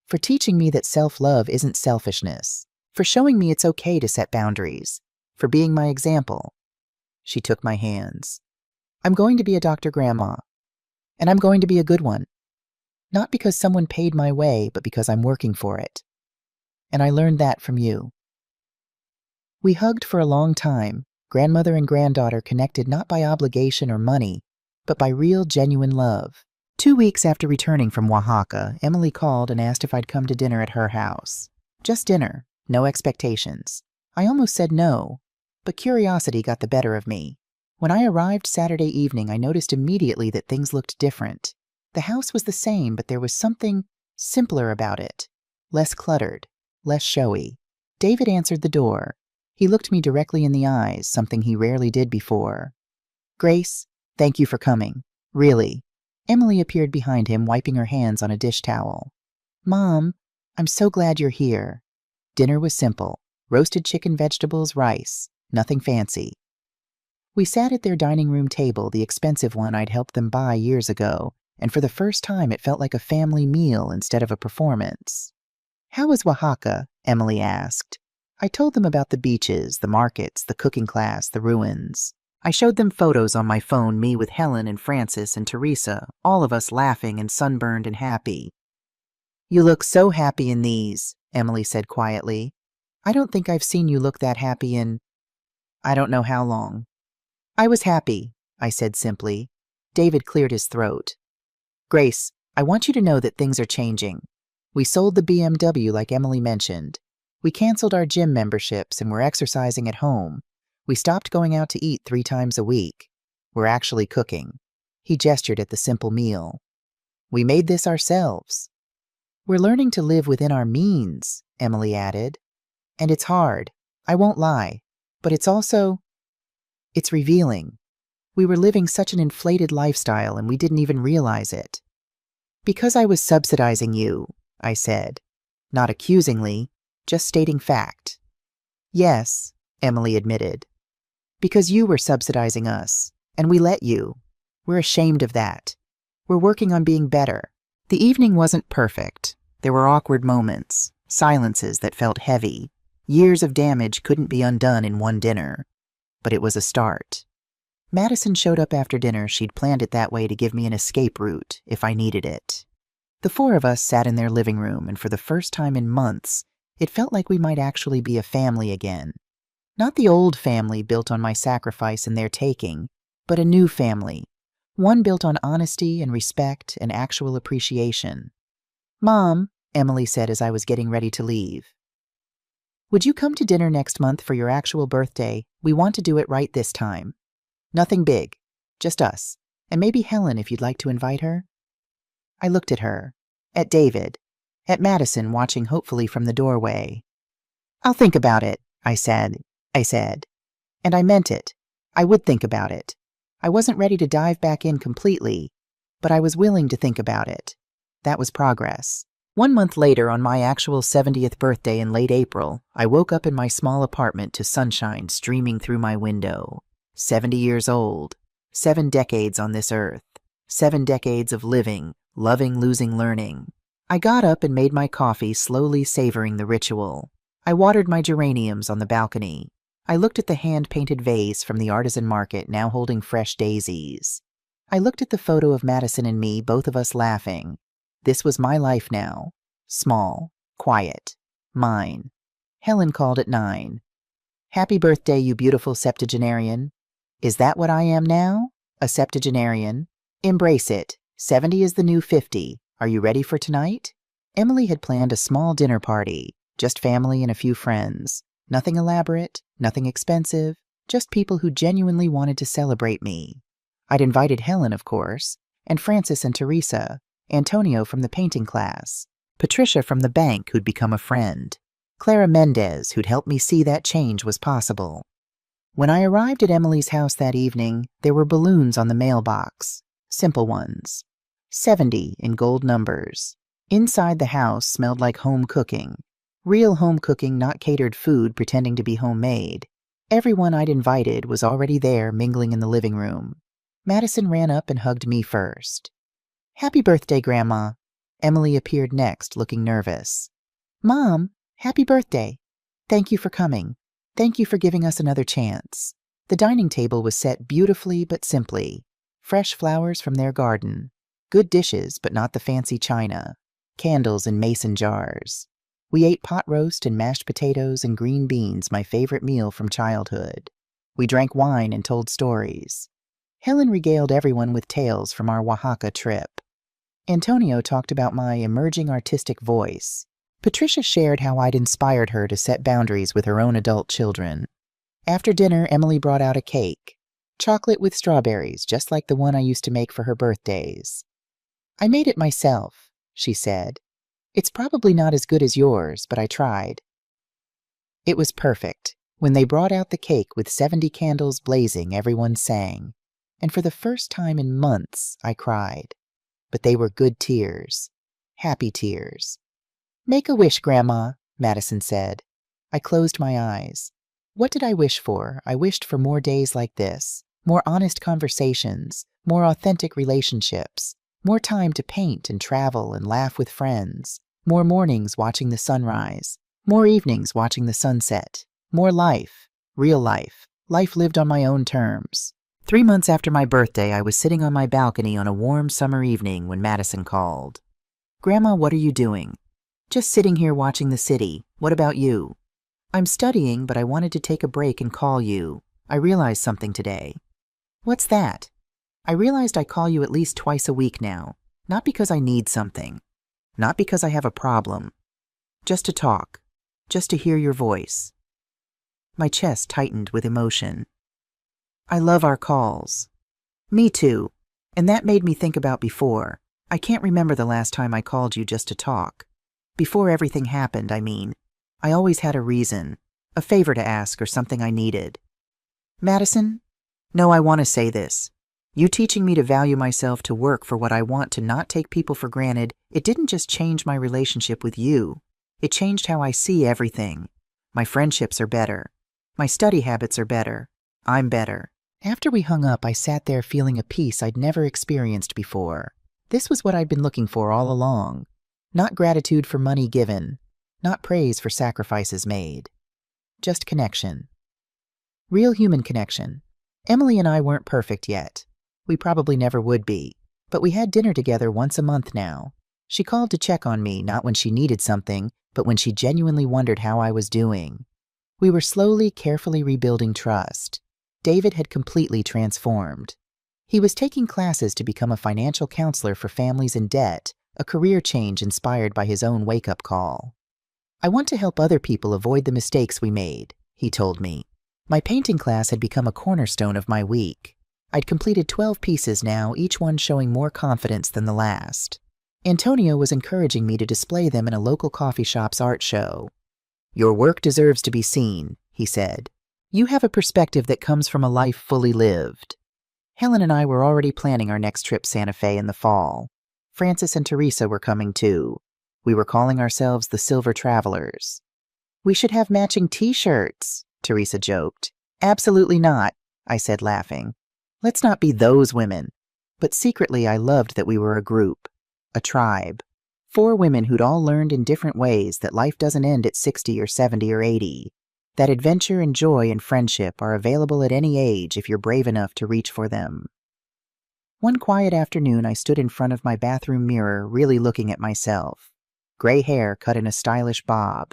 "For teaching me that self-love isn't selfishness. For showing me it's okay to set boundaries. For being my example." She took my hands. "I'm going to be a doctor, Grandma. And I'm going to be a good one. Not because someone paid my way, but because I'm working for it. And I learned that from you." We hugged for a long time, grandmother and granddaughter connected not by obligation or money, but by real, genuine love. 2 weeks after returning from Oaxaca, Emily called and asked if I'd come to dinner at her house. Just dinner. No expectations. I almost said no, but curiosity got the better of me. When I arrived Saturday evening, I noticed immediately that things looked different. The house was the same, but there was something simpler about it. Less cluttered, less showy. David answered the door. He looked me directly in the eyes, something he rarely did before. "Grace, thank you for coming. Really." Emily appeared behind him, wiping her hands on a dish towel. "Mom, I'm so glad you're here." Dinner was simple. Roasted chicken, vegetables, rice. Nothing fancy. We sat at their dining room table, the expensive one I'd helped them buy years ago, and for the first time it felt like a family meal instead of a performance. "How was Oaxaca?" Emily asked. I told them about the beaches, the markets, the cooking class, the ruins. I showed them photos on my phone, me with Helen and Francis and Teresa, all of us laughing and sunburned and happy. "You look so happy in these," Emily said quietly. "I don't think I've seen you look that happy in I don't know how long." "I was happy," I said simply. David cleared his throat. "Grace, I want you to know that things are changing. We sold the BMW like Emily mentioned. We canceled our gym memberships and we're exercising at home. We stopped going out to eat 3 times a week. We're actually cooking." He gestured at the simple meal. "We made this ourselves." "We're learning to live within our means," Emily added. "And it's hard, I won't lie, but it's revealing. We were living such an inflated lifestyle and we didn't even realize it." "Because I was subsidizing you," I said. Not accusingly, just stating fact. "Yes," Emily admitted. "Because you were subsidizing us, and we let you. We're ashamed of that. We're working on being better." The evening wasn't perfect. There were awkward moments, silences that felt heavy. Years of damage couldn't be undone in one dinner. But it was a start. Madison showed up after dinner. She'd planned it that way to give me an escape route if I needed it. The 4 of us sat in their living room, and for the first time in months, it felt like we might actually be a family again. Not the old family built on my sacrifice and their taking, but a new family. One built on honesty and respect and actual appreciation. "Mom," Emily said as I was getting ready to leave, "would you come to dinner next month for your actual birthday? We want to do it right this time. Nothing big, Just us. And maybe Helen if you'd like to invite her. I looked at her, at David, at Madison watching hopefully from the doorway. I'll think about it, I said. And I meant it. I would think about it. I wasn't ready to dive back in completely, but I was willing to think about it. That was progress. 1 month later, on my actual 70th birthday in late April, I woke up in my small apartment to sunshine streaming through my window. 70 years old. 7 decades on this earth. 7 decades of living, loving, losing, learning. I got up and made my coffee, slowly savoring the ritual. I watered my geraniums on the balcony. I looked at the hand-painted vase from the artisan market now holding fresh daisies. I looked at the photo of Madison and me, both of us laughing. This was my life now. Small, quiet, mine. Helen called at 9. Happy birthday, you beautiful septuagenarian. Is that what I am now? A septuagenarian? Embrace it. 70 is the new 50. Are you ready for tonight? Emily had planned a small dinner party, just family and a few friends. Nothing elaborate, nothing expensive, just people who genuinely wanted to celebrate me. I'd invited Helen, of course, and Francis and Teresa, Antonio from the painting class, Patricia from the bank who'd become a friend, Clara Mendez who'd helped me see that change was possible. When I arrived at Emily's house that evening, there were balloons on the mailbox, simple ones, 70 in gold numbers. Inside the house smelled like home cooking, real home cooking, not catered food pretending to be homemade. Everyone I'd invited was already there mingling in the living room. Madison ran up and hugged me first. Happy birthday, Grandma. Emily appeared next, looking nervous. Mom, happy birthday. Thank you for coming. Thank you for giving us another chance. The dining table was set beautifully but simply. Fresh flowers from their garden. Good dishes, but not the fancy china. Candles in mason jars. We ate pot roast and mashed potatoes and green beans, my favorite meal from childhood. We drank wine and told stories. Helen regaled everyone with tales from our Oaxaca trip. Antonio talked about my emerging artistic voice. Patricia shared how I'd inspired her to set boundaries with her own adult children. After dinner, Emily brought out a cake. Chocolate with strawberries, just like the one I used to make for her birthdays. I made it myself, she said. It's probably not as good as yours, but I tried. It was perfect. When they brought out the cake with 70 candles blazing, everyone sang. And for the first time in months, I cried. But they were good tears. Happy tears. Make a wish, Grandma, Madison said. I closed my eyes. What did I wish for? I wished for more days like this, more honest conversations, more authentic relationships, more time to paint and travel and laugh with friends, more mornings watching the sunrise, more evenings watching the sunset, more life, real life, life lived on my own terms. 3 months after my birthday, I was sitting on my balcony on a warm summer evening when Madison called. Grandma, what are you doing? Just sitting here watching the city. What about you? I'm studying, but I wanted to take a break and call you. I realized something today. What's that? I realized I call you at least twice a week now, not because I need something, not because I have a problem, just to talk, just to hear your voice. My chest tightened with emotion. I love our calls. Me too. And that made me think about before. I can't remember the last time I called you just to talk. Before everything happened, I mean. I always had a reason, a favor to ask or something I needed. Madison? No, I want to say this. You teaching me to value myself, to work for what I want, to not take people for granted, it didn't just change my relationship with you. It changed how I see everything. My friendships are better. My study habits are better. I'm better. After we hung up, I sat there feeling a peace I'd never experienced before. This was what I'd been looking for all along. Not gratitude for money given. Not praise for sacrifices made. Just connection. Real human connection. Emily and I weren't perfect yet. We probably never would be. But we had dinner together once a month now. She called to check on me, not when she needed something, but when she genuinely wondered how I was doing. We were slowly, carefully rebuilding trust. David had completely transformed. He was taking classes to become a financial counselor for families in debt, a career change inspired by his own wake-up call. I want to help other people avoid the mistakes we made, he told me. My painting class had become a cornerstone of my week. I'd completed 12 pieces now, each one showing more confidence than the last. Antonio was encouraging me to display them in a local coffee shop's art show. "Your work deserves to be seen," he said. "You have a perspective that comes from a life fully lived." Helen and I were already planning our next trip Santa Fe in the fall. Francis and Teresa were coming too. We were calling ourselves the Silver Travelers. "We should have matching t-shirts," Teresa joked. "Absolutely not," I said, laughing. "Let's not be those women." But secretly I loved that we were a group, a tribe. 4 women who'd all learned in different ways that life doesn't end at 60 or 70 or 80. That adventure and joy and friendship are available at any age if you're brave enough to reach for them. One quiet afternoon, I stood in front of my bathroom mirror, really looking at myself. Gray hair cut in a stylish bob.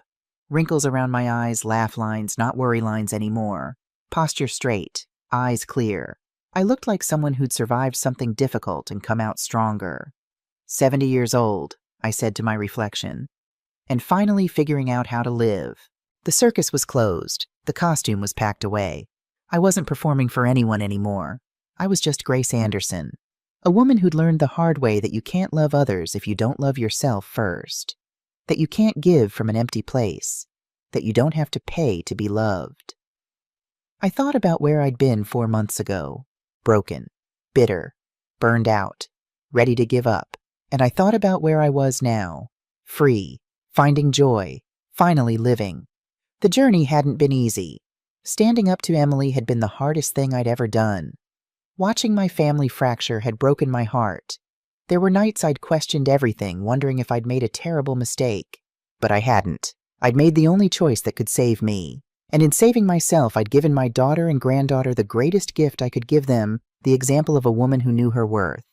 Wrinkles around my eyes, laugh lines, not worry lines anymore. Posture straight, eyes clear. I looked like someone who'd survived something difficult and come out stronger. 70 years old, I said to my reflection, and finally figuring out how to live. The circus was closed. The costume was packed away. I wasn't performing for anyone anymore. I was just Grace Anderson, a woman who'd learned the hard way that you can't love others if you don't love yourself first, that you can't give from an empty place, that you don't have to pay to be loved. I thought about where I'd been 4 months ago, broken, bitter, burned out, ready to give up, and I thought about where I was now, free, finding joy, finally living. The journey hadn't been easy. Standing up to Emily had been the hardest thing I'd ever done. Watching my family fracture had broken my heart. There were nights I'd questioned everything, wondering if I'd made a terrible mistake. But I hadn't. I'd made the only choice that could save me. And in saving myself, I'd given my daughter and granddaughter the greatest gift I could give them, the example of a woman who knew her worth.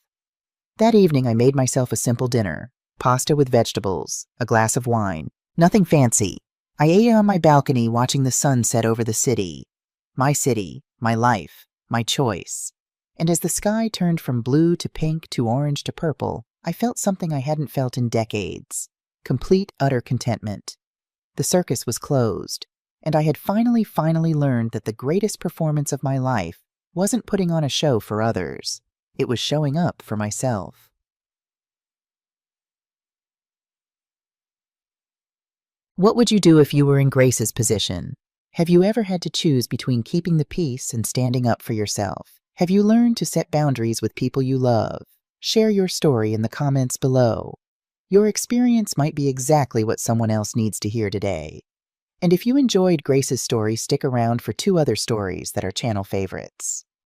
That evening, I made myself a simple dinner. Pasta with vegetables, a glass of wine. Nothing fancy. I ate on my balcony watching the sun set over the city. My life, my choice. And as the sky turned from blue to pink to orange to purple, I felt something I hadn't felt in decades. Complete, utter contentment. The circus was closed, and I had finally learned that the greatest performance of my life wasn't putting on a show for others. It was showing up for myself. What would you do if you were in Grace's position? Have you ever had to choose between keeping the peace and standing up for yourself? Have you learned to set boundaries with people you love? Share your story in the comments below. Your experience might be exactly what someone else needs to hear today. And if you enjoyed Grace's story, stick around for 2 other stories that are channel favorites.